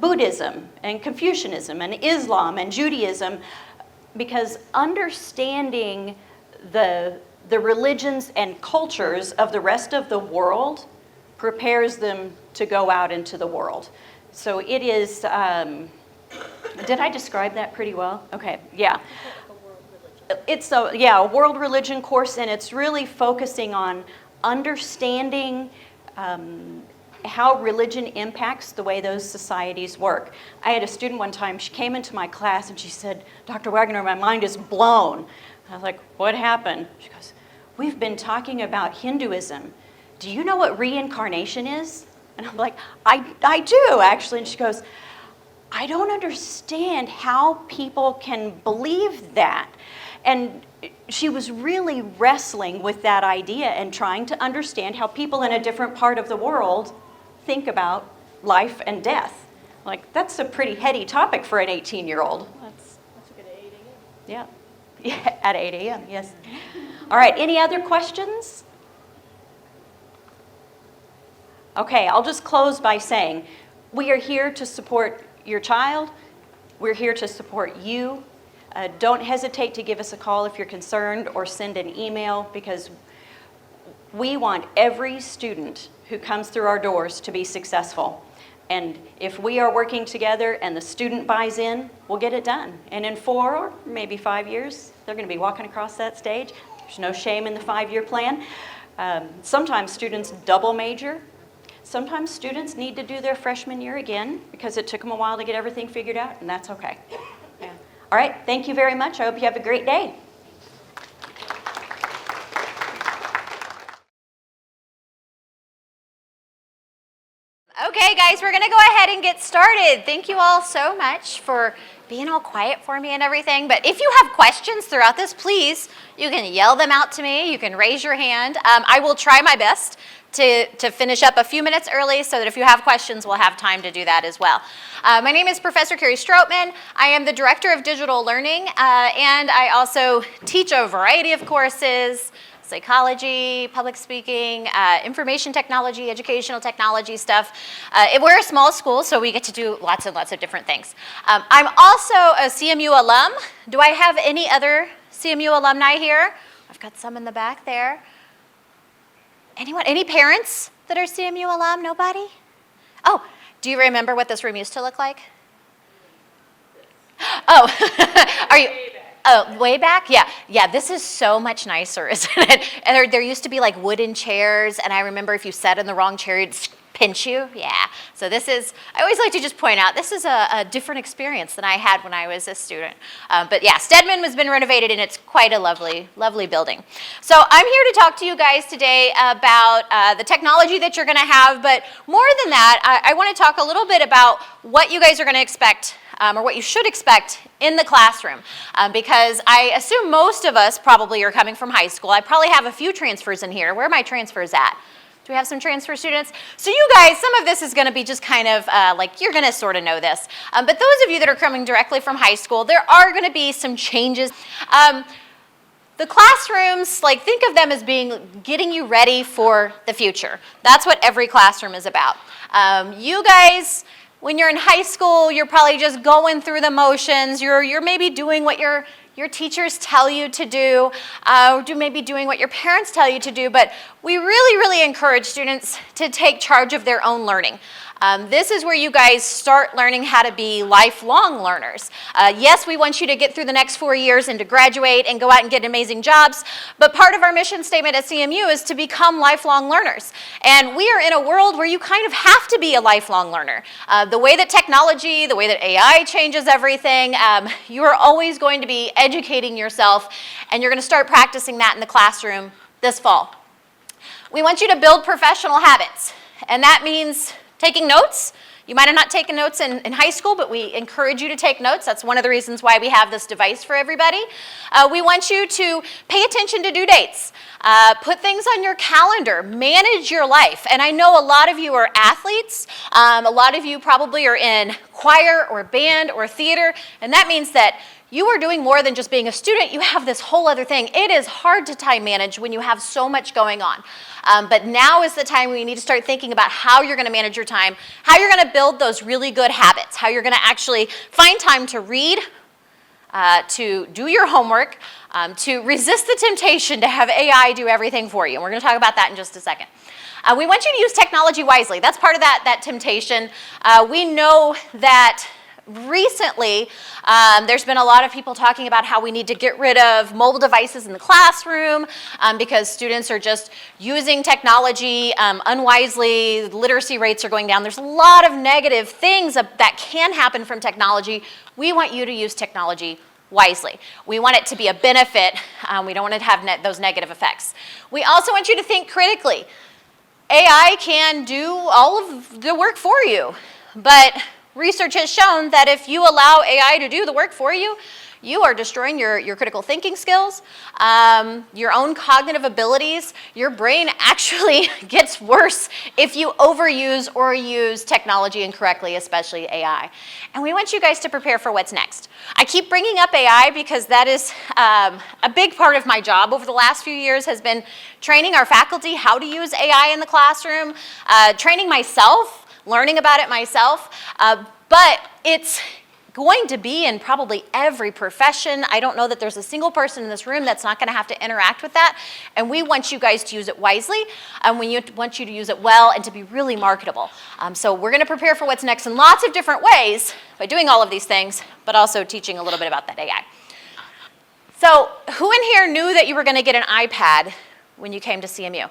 Buddhism and Confucianism and Islam and Judaism because understanding the religions and cultures of the rest of the world prepares them to go out into the world. So it is, did I describe that pretty well? Okay, yeah. It's a world religion course, and it's really focusing on understanding how religion impacts the way those societies work. I had a student one time, she came into my class and she said, Dr. Wagner, my mind is blown. I was like, what happened? She goes, we've been talking about Hinduism. Do you know what reincarnation is? And I'm like, I do, actually. And she goes, I don't understand how people can believe that. And she was really wrestling with that idea and trying to understand how people in a different part of the world think about life and death. Like, that's a pretty heady topic for an 18-year-old. That's a good 8 a.m. Yeah, at 8 a.m., yes. All right, any other questions? Okay, I'll just close by saying we are here to support your child. We're here to support you. Don't hesitate to give us a call if you're concerned or send an email because we want every student who comes through our doors to be successful. And if we are working together and the student buys in, we'll get it done. And in 4 or maybe 5 years, they're going to be walking across that stage. There's no shame in the 5-year plan. Sometimes students double major. Sometimes students need to do their freshman year again because it took them a while to get everything figured out, and that's okay. Yeah. All right, thank you very much. I hope you have a great day. Okay, guys, we're going to go ahead and get started. Thank you all so much for being all quiet for me and everything. But if you have questions throughout this, please, you can yell them out to me. You can raise your hand. I will try my best to finish up a few minutes early so that if you have questions, we'll have time to do that as well. My name is Professor Carrie Stroutman. I am the Director of Digital Learning, and I also teach a variety of courses, psychology, public speaking, information technology, educational technology stuff. We're a small school, so we get to do lots and lots of different things. I'm also a CMU alum. Do I have any other CMU alumni here? I've got some in the back there. Anyone? Any parents that are CMU alum? Nobody? Oh, do you remember what this room used to look like? Oh, are you? Oh, way back? Yeah. Yeah, this is so much nicer, isn't it? And there used to be like wooden chairs, and I remember if you sat in the wrong chair, it'd pinch you. Yeah. So this is, I always like to just point out, this is a different experience than I had when I was a student. But yeah, Stedman has been renovated, and it's quite a lovely, lovely building. So I'm here to talk to you guys today about the technology that you're going to have, but more than that, I want to talk a little bit about what you guys are going to expect or what you should expect in the classroom, because I assume most of us probably are coming from high school. I probably have a few transfers in here. Where are my transfers at? Do we have some transfer students? So you guys, some of this is going to be just kind of like you're going to sort of know this. But those of you that are coming directly from high school, there are going to be some changes. The classrooms, like think of them as getting you ready for the future. That's what every classroom is about. You guys, when you're in high school, you're probably just going through the motions. You're maybe doing what your teachers tell you to do, or maybe doing what your parents tell you to do, but we really, really encourage students to take charge of their own learning. This is where you guys start learning how to be lifelong learners. Yes, we want you to get through the next 4 years and to graduate and go out and get amazing jobs, but part of our mission statement at CMU is to become lifelong learners. And we are in a world where you kind of have to be a lifelong learner. The way that technology, the way that AI changes everything, you are always going to be educating yourself, and you're going to start practicing that in the classroom this fall. We want you to build professional habits, and that means taking notes. You might have not taken notes in high school, but we encourage you to take notes. That's one of the reasons why we have this device for everybody. We want you to pay attention to due dates. Put things on your calendar. Manage your life. And I know a lot of you are athletes. A lot of you probably are in choir or band or theater, and that means that you are doing more than just being a student. You have this whole other thing. It is hard to time manage when you have so much going on. But now is the time when you need to start thinking about how you're going to manage your time, how you're going to build those really good habits, how you're going to actually find time to read, to do your homework, to resist the temptation to have AI do everything for you. And we're going to talk about that in just a second. We want you to use technology wisely. That's part of that temptation. We know that recently, there's been a lot of people talking about how we need to get rid of mobile devices in the classroom because students are just using technology unwisely. Literacy rates are going down. There's a lot of negative things that can happen from technology. We want you to use technology wisely. We want it to be a benefit. We don't want it to have those negative effects. We also want you to think critically. AI can do all of the work for you, but research has shown that if you allow AI to do the work for you, you are destroying your critical thinking skills, your own cognitive abilities. Your brain actually gets worse if you overuse or use technology incorrectly, especially AI. And we want you guys to prepare for what's next. I keep bringing up AI because that is a big part of my job over the last few years has been training our faculty how to use AI in the classroom, training myself, learning about it myself, but it's going to be in probably every profession. I don't know that there's a single person in this room that's not going to have to interact with that, and we want you guys to use it wisely, and we want you to use it well and to be really marketable. So we're going to prepare for what's next in lots of different ways by doing all of these things, but also teaching a little bit about that AI. So who in here knew that you were going to get an iPad when you came to CMU?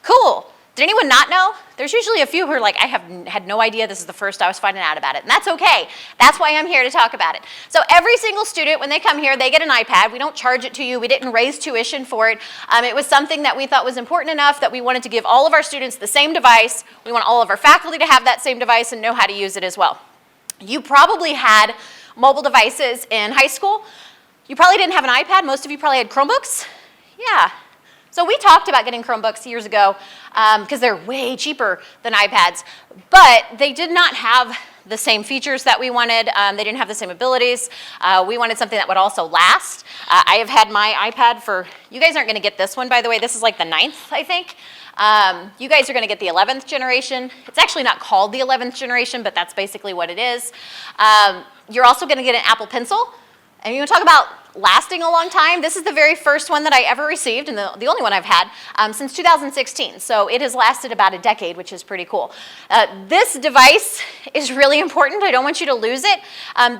Cool. Did anyone not know? There's usually a few who are like, I had no idea, this is the first I was finding out about it. And that's okay. That's why I'm here to talk about it. So every single student, when they come here, they get an iPad. We don't charge it to you. We didn't raise tuition for it. It was something that we thought was important enough that we wanted to give all of our students the same device. We want all of our faculty to have that same device and know how to use it as well. You probably had mobile devices in high school. You probably didn't have an iPad. Most of you probably had Chromebooks. Yeah. So we talked about getting Chromebooks years ago because they're way cheaper than iPads, but they did not have the same features that we wanted. They didn't have the same abilities. We wanted something that would also last. I have had my iPad for, you guys aren't going to get this one, by the way. This is like the 9th, I think. You guys are going to get the 11th generation. It's actually not called the 11th generation, but that's basically what it is. You're also going to get an Apple Pencil. And you want to talk about lasting a long time? This is the very first one that I ever received, and the only one I've had since 2016. So it has lasted about a decade, which is pretty cool. This device is really important. I don't want you to lose it.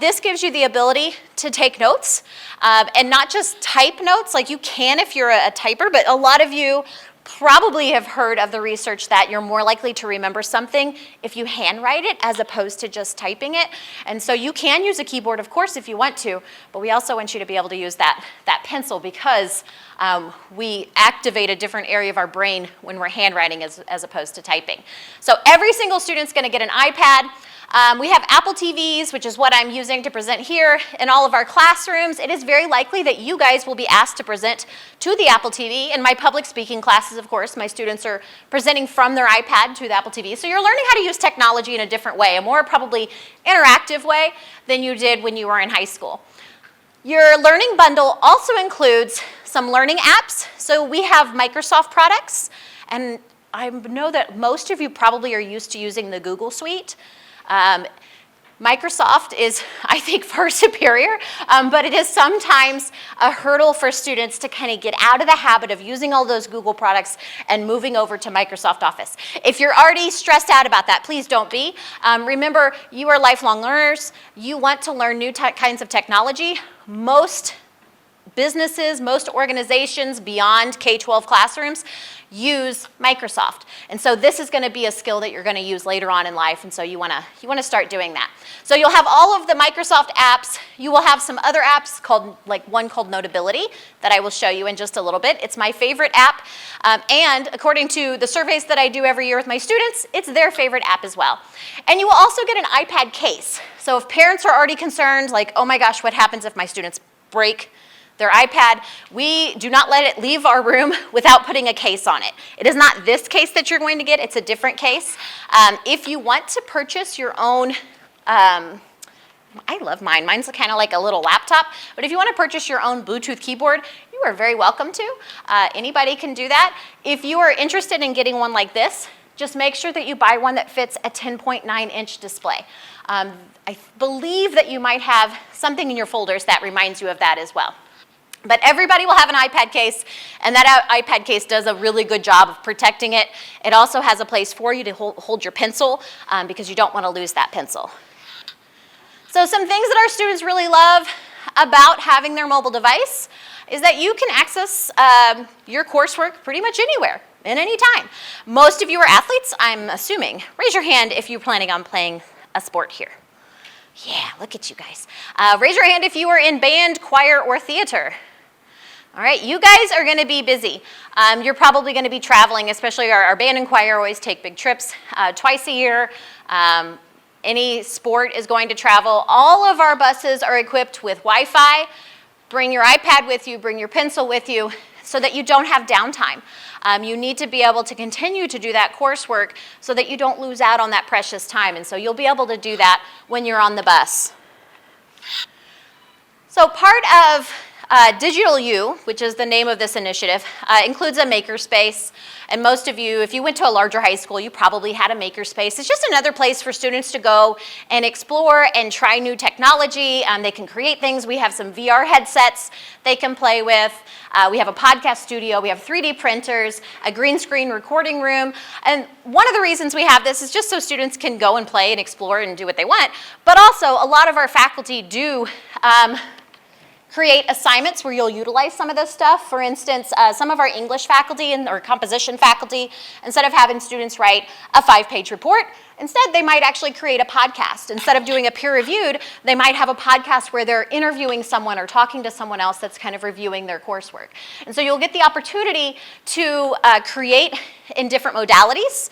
This gives you the ability to take notes, and not just type notes, like you can if you're a typer, but a lot of you probably have heard of the research that you're more likely to remember something if you handwrite it as opposed to just typing it. And so you can use a keyboard, of course, if you want to, but we also want you to be able to use that pencil because we activate a different area of our brain when we're handwriting as opposed to typing. So every single student's going to get an iPad. We have Apple TVs, which is what I'm using to present here in all of our classrooms. It is very likely that you guys will be asked to present to the Apple TV. In my public speaking classes, of course, my students are presenting from their iPad to the Apple TV. So you're learning how to use technology in a different way, a more probably interactive way than you did when you were in high school. Your learning bundle also includes some learning apps. So we have Microsoft products, and I know that most of you probably are used to using the Google Suite. Microsoft is, I think, far superior, but it is sometimes a hurdle for students to kind of get out of the habit of using all those Google products and moving over to Microsoft Office. If you're already stressed out about that, please don't be. Remember, you are lifelong learners. You want to learn new kinds of technology. Most businesses, most organizations beyond K-12 classrooms use Microsoft. And so this is going to be a skill that you're going to use later on in life, and so you want to start doing that. So you'll have all of the Microsoft apps. You will have some other apps called, like one called Notability that I will show you in just a little bit. It's my favorite app, and according to the surveys that I do every year with my students, it's their favorite app as well. And you will also get an iPad case. So if parents are already concerned, like, oh my gosh, what happens if my students break their iPad, we do not let it leave our room without putting a case on it. It is not this case that you're going to get, it's a different case. If you want to purchase your own, I love mine, mine's kind of like a little laptop, but if you want to purchase your own Bluetooth keyboard, you are very welcome to. Anybody can do that. If you are interested in getting one like this, just make sure that you buy one that fits a 10.9-inch display. I believe that you might have something in your folders that reminds you of that as well. But everybody will have an iPad case, and that iPad case does a really good job of protecting it. It also has a place for you to hold your pencil because you don't want to lose that pencil. So some things that our students really love about having their mobile device is that you can access your coursework pretty much anywhere, at any time. Most of you are athletes, I'm assuming. Raise your hand if you're planning on playing a sport here. Yeah, look at you guys. Raise your hand if you are in band, choir, or theater. All right, you guys are going to be busy. You're probably going to be traveling, especially our band and choir always take big trips twice a year. Any sport is going to travel. All of our buses are equipped with Wi-Fi. Bring your iPad with you, bring your pencil with you so that you don't have downtime. You need to be able to continue to do that coursework so that you don't lose out on that precious time. And so you'll be able to do that when you're on the bus. So part of Digital U, which is the name of this initiative, includes a makerspace. And most of you, if you went to a larger high school, you probably had a makerspace. It's just another place for students to go and explore and try new technology. They can create things. We have some VR headsets they can play with. We have a podcast studio. We have 3D printers, a green screen recording room. And one of the reasons we have this is just so students can go and play and explore and do what they want. But also, a lot of our faculty do create assignments where you'll utilize some of this stuff. For instance, some of our English faculty or composition faculty, instead of having students write a 5-page report, instead they might actually create a podcast. Instead of doing a peer-reviewed, they might have a podcast where they're interviewing someone or talking to someone else that's kind of reviewing their coursework. And so you'll get the opportunity to create in different modalities.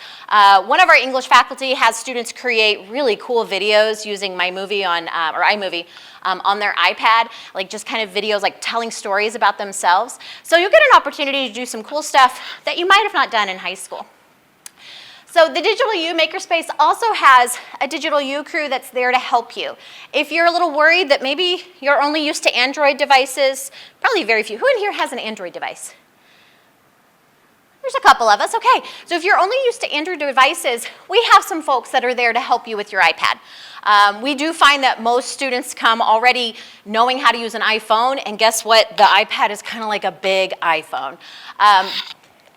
One of our English faculty has students create really cool videos using MyMovie or iMovie on their iPad, like just kind of videos like telling stories about themselves. So you'll get an opportunity to do some cool stuff that you might have not done in high school. So the Digital U Makerspace also has a Digital U crew that's there to help you. If you're a little worried that maybe you're only used to Android devices, probably very few. Who in here has an Android device? There's a couple of us, okay. So if you're only used to Android devices, we have some folks that are there to help you with your iPad. We do find that most students come already knowing how to use an iPhone, and guess what? The iPad is kind of like a big iPhone.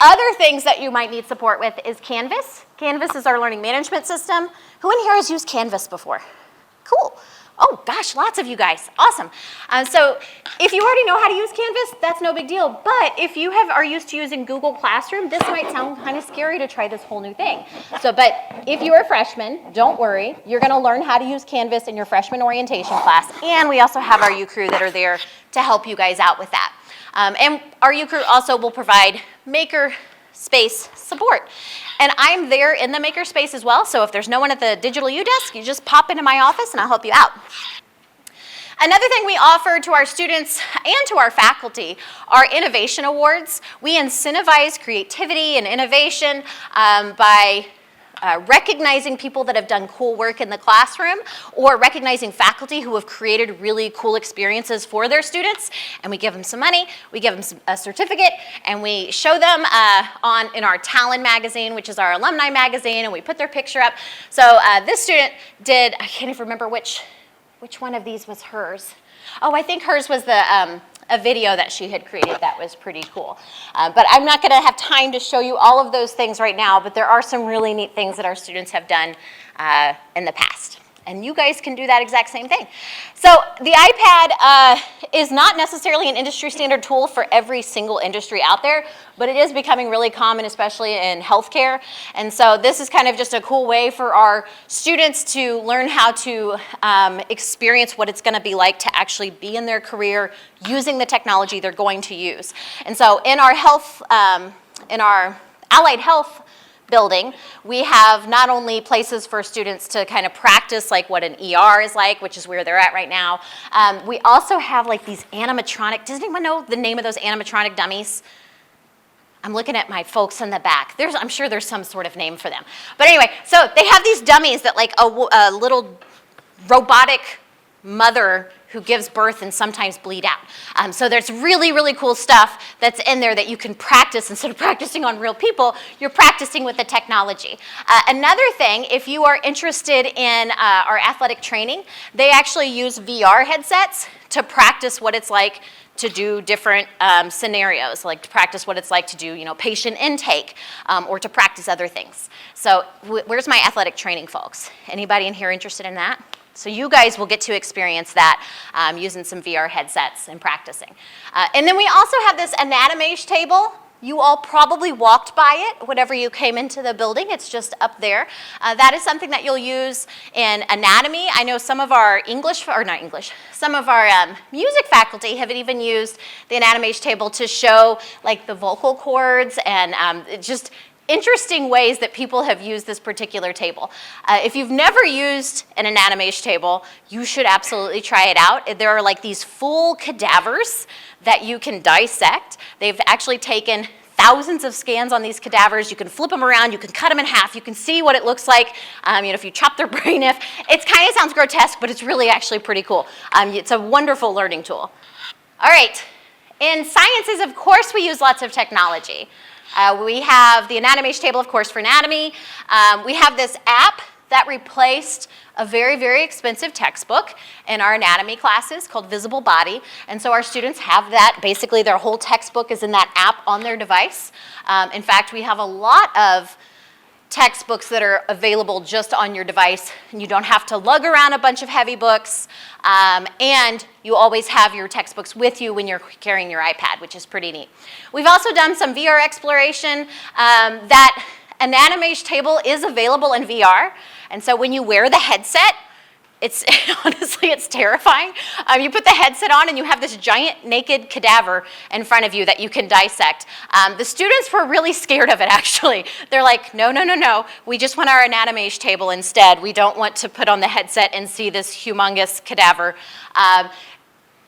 Other things that you might need support with is Canvas. Canvas is our learning management system. Who in here has used Canvas before? Cool. Oh gosh, lots of you guys. Awesome. So if you already know how to use Canvas, that's no big deal. But if you are used to using Google Classroom, this might sound kind of scary to try this whole new thing. But if you're a freshman, don't worry. You're going to learn how to use Canvas in your freshman orientation class. And we also have our U crew that are there to help you guys out with that. And our U crew also will provide maker Space support. And I'm there in the makerspace as well, so if there's no one at the Digital U desk, you just pop into my office and I'll help you out. Another thing we offer to our students and to our faculty are innovation awards. We incentivize creativity and innovation by recognizing people that have done cool work in the classroom, or recognizing faculty who have created really cool experiences for their students, and we give them some money, we give them a certificate, and we show them in our Talon magazine, which is our alumni magazine, and we put their picture up. So this student did, I can't even remember which one of these was hers. Oh, I think hers was the a video that she had created that was pretty cool. But I'm not gonna have time to show you all of those things right now, but there are some really neat things that our students have done in the past. And you guys can do that exact same thing. So the iPad is not necessarily an industry standard tool for every single industry out there, but it is becoming really common, especially in healthcare. And so this is kind of just a cool way for our students to learn how to experience what it's gonna be like to actually be in their career using the technology they're going to use. And so in our in our allied health building, we have not only places for students to kind of practice like what an ER is like, which is where they're at right now. We also have like these animatronic, does anyone know the name of those animatronic dummies? I'm looking at my folks in the back. I'm sure there's some sort of name for them. But anyway, so they have these dummies that like a little robotic mother who gives birth and sometimes bleed out. So there's really, really cool stuff that's in there that you can practice. Instead of practicing on real people, you're practicing with the technology. Another thing, if you are interested in our athletic training, they actually use VR headsets to practice what it's like to do different scenarios, like to practice what it's like to do, patient intake, or to practice other things. So where's my athletic training folks? Anybody in here interested in that? So you guys will get to experience that using some VR headsets and practicing. And then we also have this Anatomage table. You all probably walked by it whenever you came into the building. It's just up there. That is something that you'll use in anatomy. I know some of our some of our music faculty have even used the Anatomage table to show like the vocal cords and just interesting ways that people have used this particular table. If you've never used an Anatomage table, you should absolutely try it out. There are like these full cadavers that you can dissect. They've actually taken thousands of scans on these cadavers. You can flip them around, you can cut them in half, you can see what it looks like, if you chop their brain off. It kind of sounds grotesque, but it's really actually pretty cool. It's a wonderful learning tool. All right, in sciences, of course, we use lots of technology. We have the Anatomage table, of course, for anatomy. We have this app that replaced a very, very expensive textbook in our anatomy classes called Visible Body. And so our students have that. Basically, their whole textbook is in that app on their device. In fact, we have a lot of textbooks that are available just on your device, and you don't have to lug around a bunch of heavy books, and you always have your textbooks with you when you're carrying your iPad, which is pretty neat. We've also done some VR exploration. That Anatomage table is available in VR, and so when you wear the headset, honestly, it's terrifying. You put the headset on and you have this giant naked cadaver in front of you that you can dissect. The students were really scared of it, actually. They're like, no, we just want our Anatomage table instead. We don't want to put on the headset and see this humongous cadaver.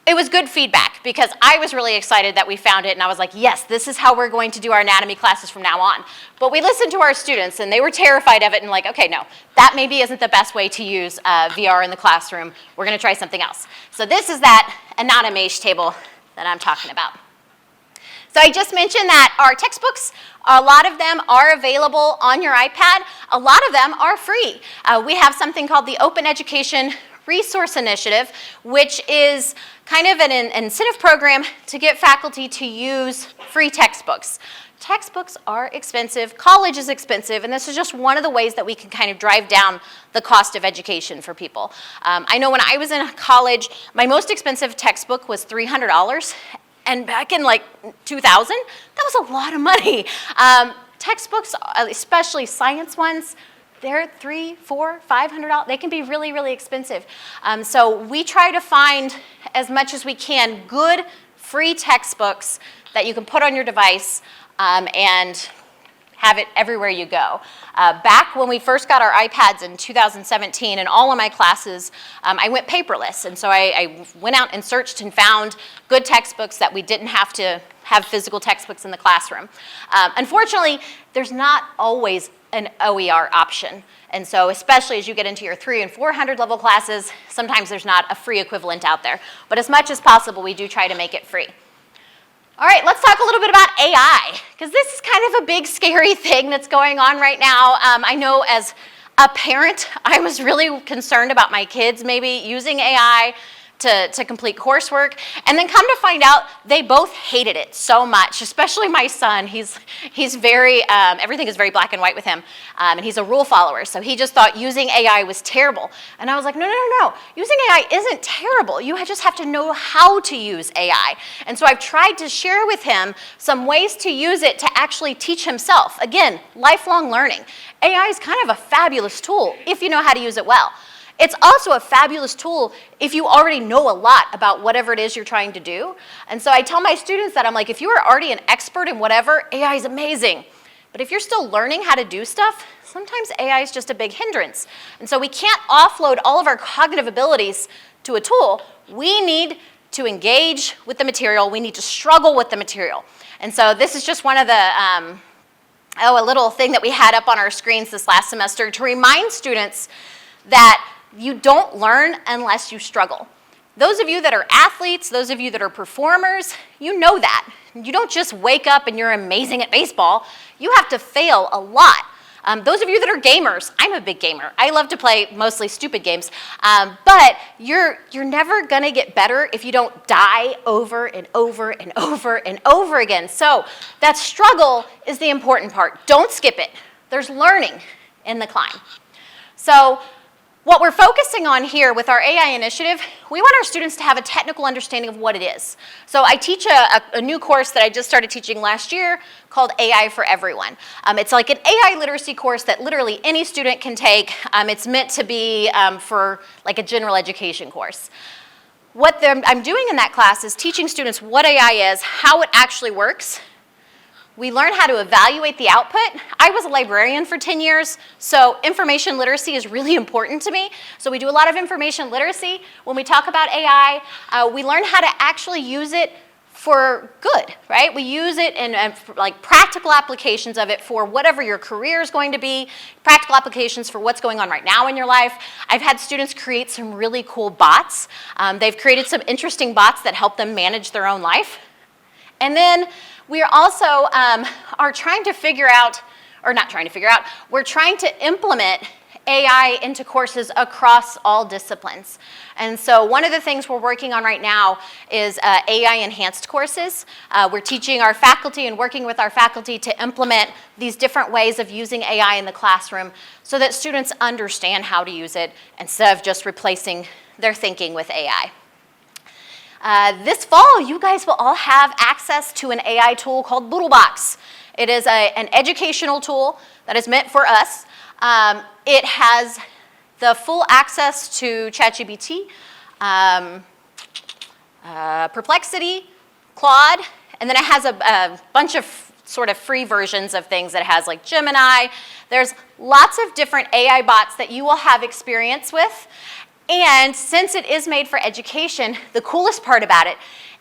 It was good feedback because I was really excited that we found it, and I was like, yes, this is how we're going to do our anatomy classes from now on. But we listened to our students, and they were terrified of it and like, okay, no, that maybe isn't the best way to use VR in the classroom. We're going to try something else. So this is that Anatomage table that I'm talking about. So I just mentioned that our textbooks, a lot of them are available on your iPad. A lot of them are free. We have something called the Open Education Resource Initiative, which is kind of an incentive program to get faculty to use free textbooks. Textbooks are expensive, college is expensive, and this is just one of the ways that we can kind of drive down the cost of education for people. I know when I was in college, my most expensive textbook was $300, and back in like 2000, that was a lot of money. Textbooks, especially science ones, they're $300, $400, $500. They can be really, really expensive. So we try to find, as much as we can, good free textbooks that you can put on your device and have it everywhere you go. Back when we first got our iPads in 2017, in all of my classes, I went paperless. And so I went out and searched and found good textbooks that we didn't have to have physical textbooks in the classroom. Unfortunately, there's not always an OER option. And so especially as you get into your 300 and 400 level classes, sometimes there's not a free equivalent out there. But as much as possible, we do try to make it free. All right, let's talk a little bit about AI, because this is kind of a big, scary thing that's going on right now. I know as a parent, I was really concerned about my kids maybe using AI to complete coursework, and then come to find out they both hated it so much, especially my son. He's very, everything is very black and white with him, and he's a rule follower, so he just thought using AI was terrible. And I was like, no, using AI isn't terrible. You just have to know how to use AI. And so I've tried to share with him some ways to use it to actually teach himself. Again, lifelong learning. AI is kind of a fabulous tool if you know how to use it well. It's also a fabulous tool if you already know a lot about whatever it is you're trying to do. And so I tell my students that I'm like, if you are already an expert in whatever, AI is amazing. But if you're still learning how to do stuff, sometimes AI is just a big hindrance. And so we can't offload all of our cognitive abilities to a tool. We need to engage with the material. We need to struggle with the material. And so this is just one of the, a little thing that we had up on our screens this last semester to remind students that you don't learn unless you struggle. Those of you that are athletes, those of you that are performers, you know that. You don't just wake up and you're amazing at baseball. You have to fail a lot. Those of you that are gamers, I'm a big gamer. I love to play mostly stupid games, but you're never gonna get better if you don't die over and over and over and over again. So that struggle is the important part. Don't skip it. There's learning in the climb. So what we're focusing on here with our AI initiative, we want our students to have a technical understanding of what it is. So I teach a new course that I just started teaching last year called AI for Everyone. It's like an AI literacy course that literally any student can take. It's meant to be for like a general education course. What I'm doing in that class is teaching students what AI is, how it actually works. We learn how to evaluate the output. I was a librarian for 10 years, so information literacy is really important to me. So we do a lot of information literacy. When we talk about AI, we learn how to actually use it for good, right? We use it in like practical applications of it for whatever your career is going to be, practical applications for what's going on right now in your life. I've had students create some really cool bots. They've created some interesting bots that help them manage their own life. And then we are also are trying to figure out, or not trying to figure out, we're trying to implement AI into courses across all disciplines. And so one of the things we're working on right now is AI enhanced courses. We're teaching our faculty and working with our faculty to implement these different ways of using AI in the classroom so that students understand how to use it instead of just replacing their thinking with AI. This fall, you guys will all have access to an AI tool called Boodlebox. It is an educational tool that is meant for us. It has the full access to ChatGPT, Perplexity, Claude, and then it has a bunch of sort of free versions of things that it has, like Gemini. There's lots of different AI bots that you will have experience with. And since it is made for education, the coolest part about it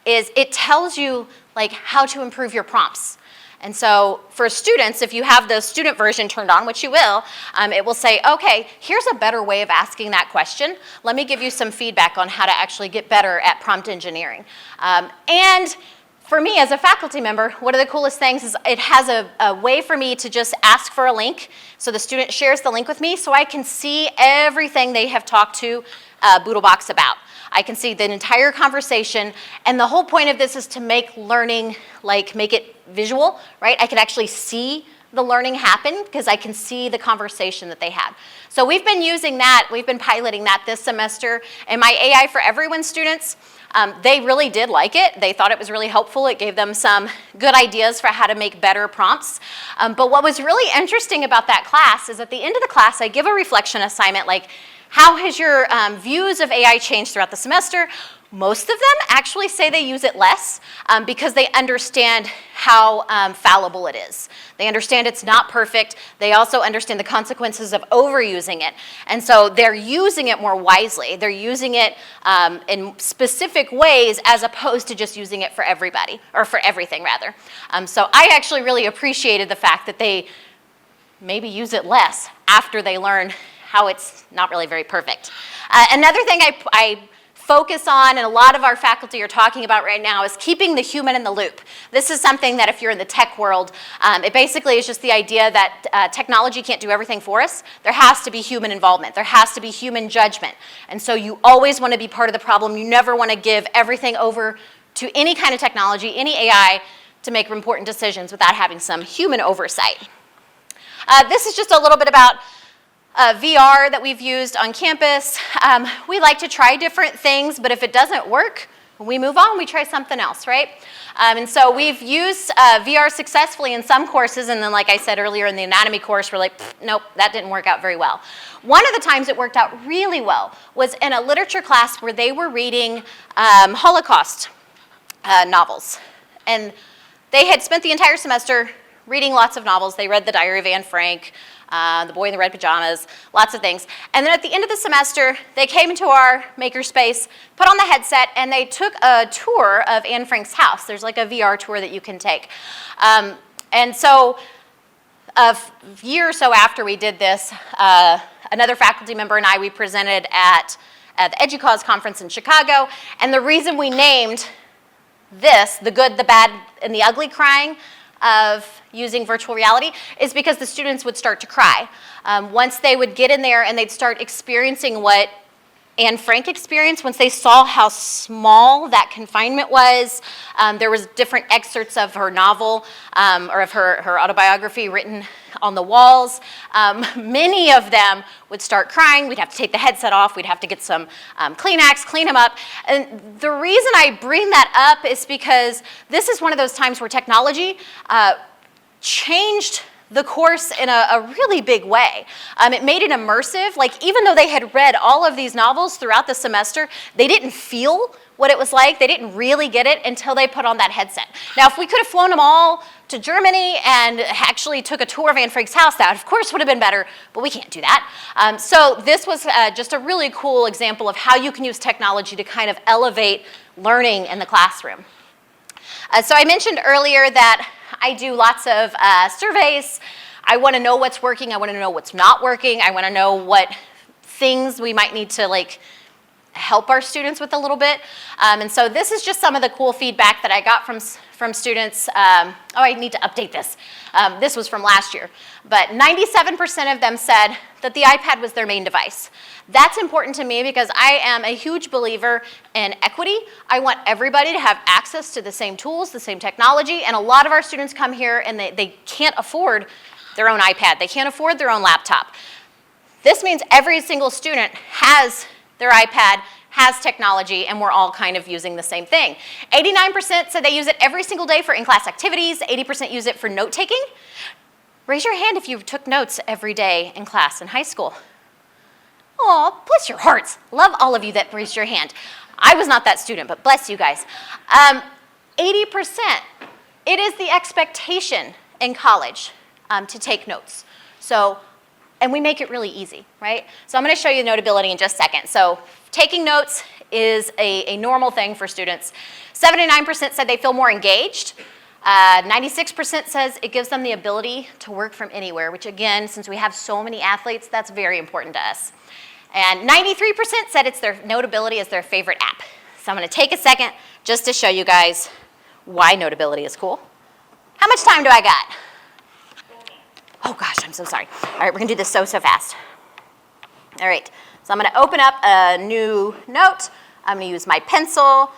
is it tells you like how to improve your prompts. And so for students, if you have the student version turned on, which you will, it will say, okay, here's a better way of asking that question. Let me give you some feedback on how to actually get better at prompt engineering. And for me as a faculty member, one of the coolest things is it has a way for me to just ask for a link. So the student shares the link with me so I can see everything they have talked to Boodlebox about. I can see the entire conversation, and the whole point of this is to make learning, like make it visual, right? I can actually see the learning happen because I can see the conversation that they had. So we've been using that, we've been piloting that this semester, and my AI for Everyone students, they really did like it. They thought it was really helpful. It gave them some good ideas for how to make better prompts. But what was really interesting about that class is at the end of the class, I give a reflection assignment like, how has your views of AI changed throughout the semester? Most of them actually say they use it less because they understand how fallible it is. They understand it's not perfect. They also understand the consequences of overusing it. And so they're using it more wisely. They're using it in specific ways as opposed to just using it for everybody, or for everything rather. So I actually really appreciated the fact that they maybe use it less after they learn how it's not really very perfect. Another thing I focus on, and a lot of our faculty are talking about right now, is keeping the human in the loop. This is something that if you're in the tech world, it basically is just the idea that technology can't do everything for us. There has to be human involvement. There has to be human judgment. And so you always want to be part of the problem. You never want to give everything over to any kind of technology, any AI, to make important decisions without having some human oversight. This is just a little bit about VR that we've used on campus. We like to try different things, but if it doesn't work, we move on, we try something else, right? And so we've used VR successfully in some courses, and then like I said earlier in the anatomy course, we're like, nope, that didn't work out very well. One of the times it worked out really well was in a literature class where they were reading Holocaust novels. And they had spent the entire semester reading lots of novels. They read The Diary of Anne Frank, The Boy in the Red Pajamas, lots of things. And then at the end of the semester, they came into our makerspace, put on the headset, and they took a tour of Anne Frank's house. There's like a VR tour that you can take. And so a year or so after we did this, another faculty member and I, we presented at the EDUCAUSE conference in Chicago. And the reason we named this, the good, the bad, and the ugly crying of using virtual reality, is because the students would start to cry. Once they would get in there and they'd start experiencing what Anne Frank experienced, once they saw how small that confinement was, there was different excerpts of her novel or of her autobiography written on the walls. Many of them would start crying. We'd have to take the headset off. We'd have to get some Kleenex, clean them up. And the reason I bring that up is because this is one of those times where technology changed the course in a really big way. It made it immersive. Like, even though they had read all of these novels throughout the semester, they didn't feel what it was like. They didn't really get it until they put on that headset. Now, if we could have flown them all to Germany and actually took a tour of Anne Frank's house, that of course would have been better, but we can't do that. So this was just a really cool example of how you can use technology to kind of elevate learning in the classroom. So I mentioned earlier that I do lots of surveys. I want to know what's working. I want to know what's not working. I want to know what things we might need to help our students with a little bit. And so this is just some of the cool feedback that I got from students. I need to update this. This was from last year. But 97% of them said that the iPad was their main device. That's important to me because I am a huge believer in equity. I want everybody to have access to the same tools, the same technology, and a lot of our students come here and they can't afford their own iPad. They can't afford their own laptop. This means every single student has their iPad, has technology, and we're all kind of using the same thing. 89% said they use it every single day for in-class activities. 80% use it for note-taking. Raise your hand if you took notes every day in class in high school. Oh, bless your hearts. Love all of you that raised your hand. I was not that student, but bless you guys. 80%, it is the expectation in college to take notes. So, and we make it really easy, right? So I'm going to show you Notability in just a second. So taking notes is a normal thing for students. 79% said they feel more engaged. 96% says it gives them the ability to work from anywhere, which again, since we have so many athletes, that's very important to us. And 93% said it's their Notability is their favorite app. So I'm going to take a second just to show you guys why Notability is cool. How much time do I got? Oh gosh, I'm so sorry. All right, we're going to do this so fast. All right, so I'm going to open up a new note. I'm going to use my pencil.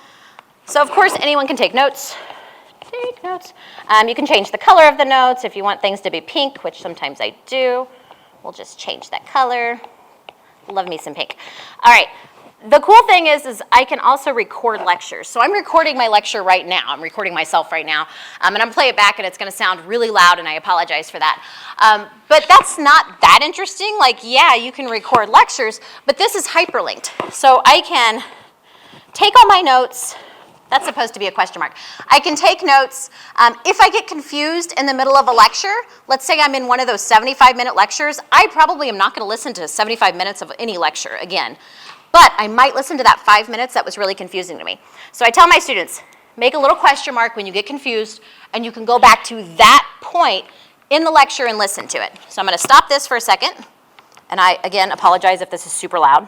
So of course, anyone can take notes. Take notes. You can change the color of the notes if you want things to be pink, which sometimes I do. We'll just change that color. Love me some pink. All right. The cool thing is I can also record lectures. So I'm recording my lecture right now. I'm recording myself right now. And I'm going to play it back, and it's going to sound really loud, and I apologize for that. But that's not that interesting. Like, yeah, you can record lectures, but this is hyperlinked. So I can take all my notes. That's supposed to be a question mark. I can take notes. If I get confused in the middle of a lecture, let's say I'm in one of those 75-minute lectures, I probably am not going to listen to 75 minutes of any lecture again. But I might listen to that 5 minutes that was really confusing to me. So I tell my students, make a little question mark when you get confused, and you can go back to that point in the lecture and listen to it. So I'm going to stop this for a second. And I, again, apologize if this is super loud.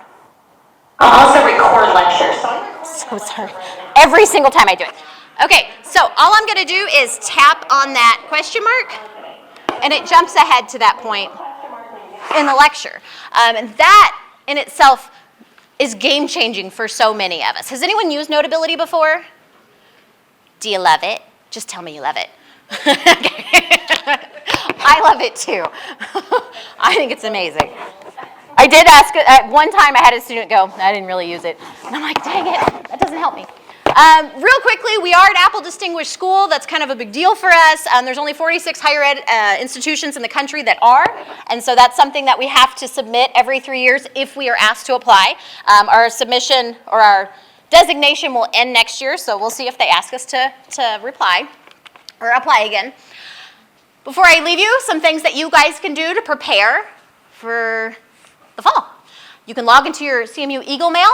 I also record lectures, so sorry. Every single time I do it. Okay, so all I'm gonna do is tap on that question mark, and it jumps ahead to that point in the lecture. And that in itself is game-changing for so many of us. Has anyone used Notability before? Do you love it? Just tell me you love it. I love it too. I think it's amazing. I did ask, at one time I had a student go, I didn't really use it. And I'm like, dang it, that doesn't help me. Real quickly, we are an Apple Distinguished School. That's kind of a big deal for us. There's only 46 higher ed institutions in the country that are, and so that's something that we have to submit every 3 years if we are asked to apply. Our submission or our designation will end next year, so we'll see if they ask us to reply or apply again. Before I leave you, some things that you guys can do to prepare for the fall. You can log into your CMU Eagle Mail.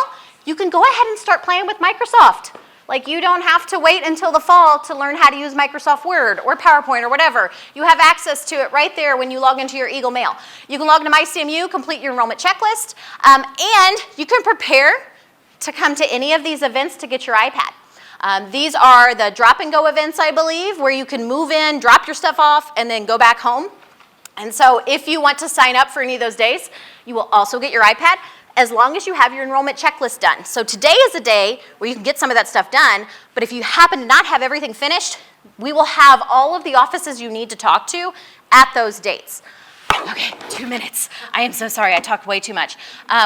You can go ahead and start playing with Microsoft. Like, you don't have to wait until the fall to learn how to use Microsoft Word or PowerPoint or whatever. You have access to it right there when you log into your Eagle Mail. You can log into MyCMU, complete your enrollment checklist, and you can prepare to come to any of these events to get your iPad. These are the drop and go events, I believe, where you can move in, drop your stuff off, and then go back home. And so if you want to sign up for any of those days, you will also get your iPad as long as you have your enrollment checklist done. So today is a day where you can get some of that stuff done, but if you happen to not have everything finished, we will have all of the offices you need to talk to at those dates. Okay, 2 minutes. I am so sorry, I talked way too much.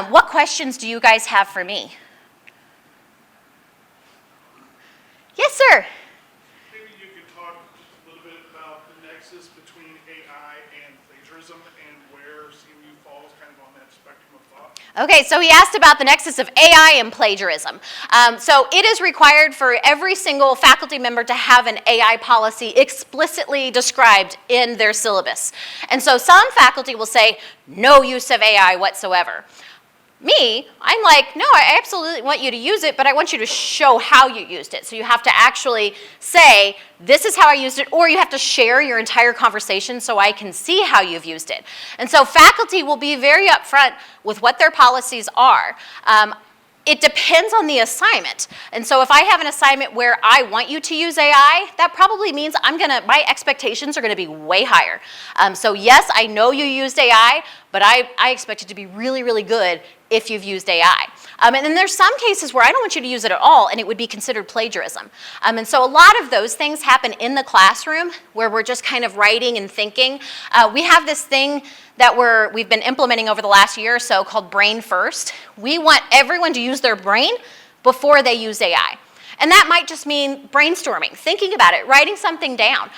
What questions do you guys have for me? Yes, sir. Maybe you could talk a little bit about the nexus between AI and plagiarism and where CMU falls kind of on that spectrum of thought. Okay, so he asked about the nexus of AI and plagiarism. So it is required for every single faculty member to have an AI policy explicitly described in their syllabus. And so some faculty will say, no use of AI whatsoever. Me, I'm like, no, I absolutely want you to use it, but I want you to show how you used it. So you have to actually say, this is how I used it, or you have to share your entire conversation so I can see how you've used it. And so faculty will be very upfront with what their policies are. It depends on the assignment. And so if I have an assignment where I want you to use AI, that probably means my expectations are gonna be way higher. So yes, I know you used AI, but I expect it to be really, really good if you've used AI. And then there's some cases where I don't want you to use it at all, and it would be considered plagiarism. And so a lot of those things happen in the classroom where we're just kind of writing and thinking. We have this thing that we've been implementing over the last year or so called Brain First. We want everyone to use their brain before they use AI. And that might just mean brainstorming, thinking about it, writing something down.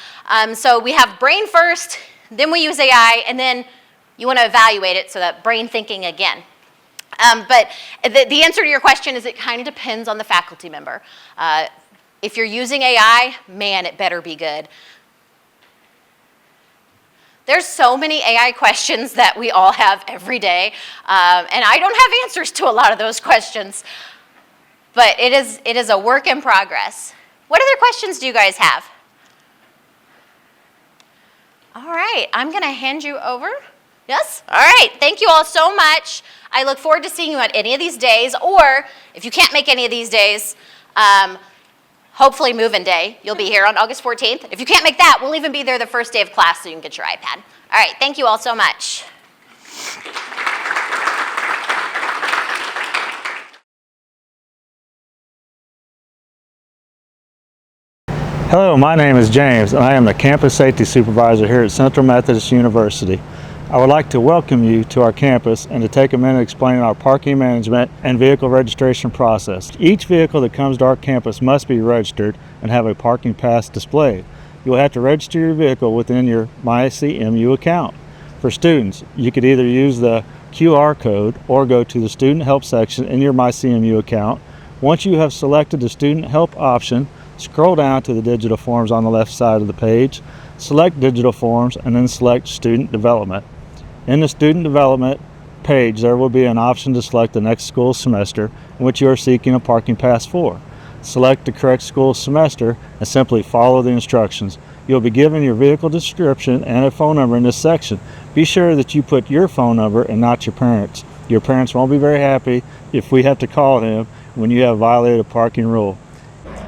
So we have Brain First, then we use AI, and then you want to evaluate it, so that brain thinking again. But the answer to your question is it kind of depends on the faculty member. If you're using AI, man, it better be good. There's so many AI questions that we all have every day, and I don't have answers to a lot of those questions. But it is a work in progress. What other questions do you guys have? All right, I'm going to hand you over. Yes? All right, thank you all so much. I look forward to seeing you at any of these days, or if you can't make any of these days, hopefully move-in day. You'll be here on August 14th. If you can't make that, we'll even be there the first day of class so you can get your iPad. All right, thank you all so much. Hello, my name is James, and I am the Campus Safety Supervisor here at Central Methodist University. I would like to welcome you to our campus and to take a minute explaining our parking management and vehicle registration process. Each vehicle that comes to our campus must be registered and have a parking pass displayed. You will have to register your vehicle within your MyCMU account. For students, you could either use the QR code or go to the Student Help section in your MyCMU account, Once you have selected the student help option, scroll down to the digital forms on the left side of the page, select digital forms, and then select student development. In the student development page, there will be an option to select the next school semester in which you are seeking a parking pass for. Select the correct school semester and simply follow the instructions. You'll be given your vehicle description and a phone number in this section. Be sure that you put your phone number and not your parents'. Your parents won't be very happy if we have to call them when you have violated a parking rule.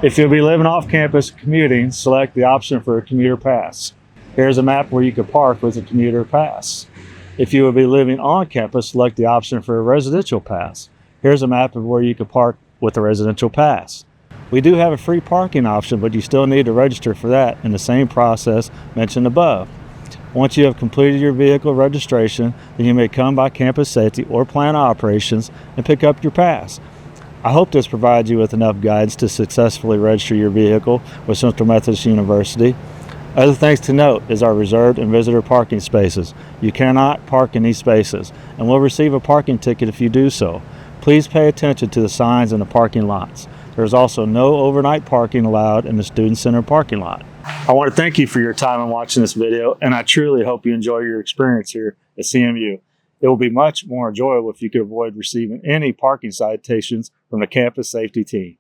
If you'll be living off campus commuting, select the option for a commuter pass. Here's a map where you can park with a commuter pass. If you will be living on campus, select the option for a residential pass. Here's a map of where you can park with a residential pass. We do have a free parking option, but you still need to register for that in the same process mentioned above. Once you have completed your vehicle registration, then you may come by campus safety or plant operations and pick up your pass. I hope this provides you with enough guidance to successfully register your vehicle with Central Methodist University. Other things to note is our reserved and visitor parking spaces. You cannot park in these spaces and will receive a parking ticket if you do so. Please pay attention to the signs in the parking lots. There is also no overnight parking allowed in the Student Center parking lot. I want to thank you for your time in watching this video, and I truly hope you enjoy your experience here at CMU. It will be much more enjoyable if you could avoid receiving any parking citations from the campus safety team.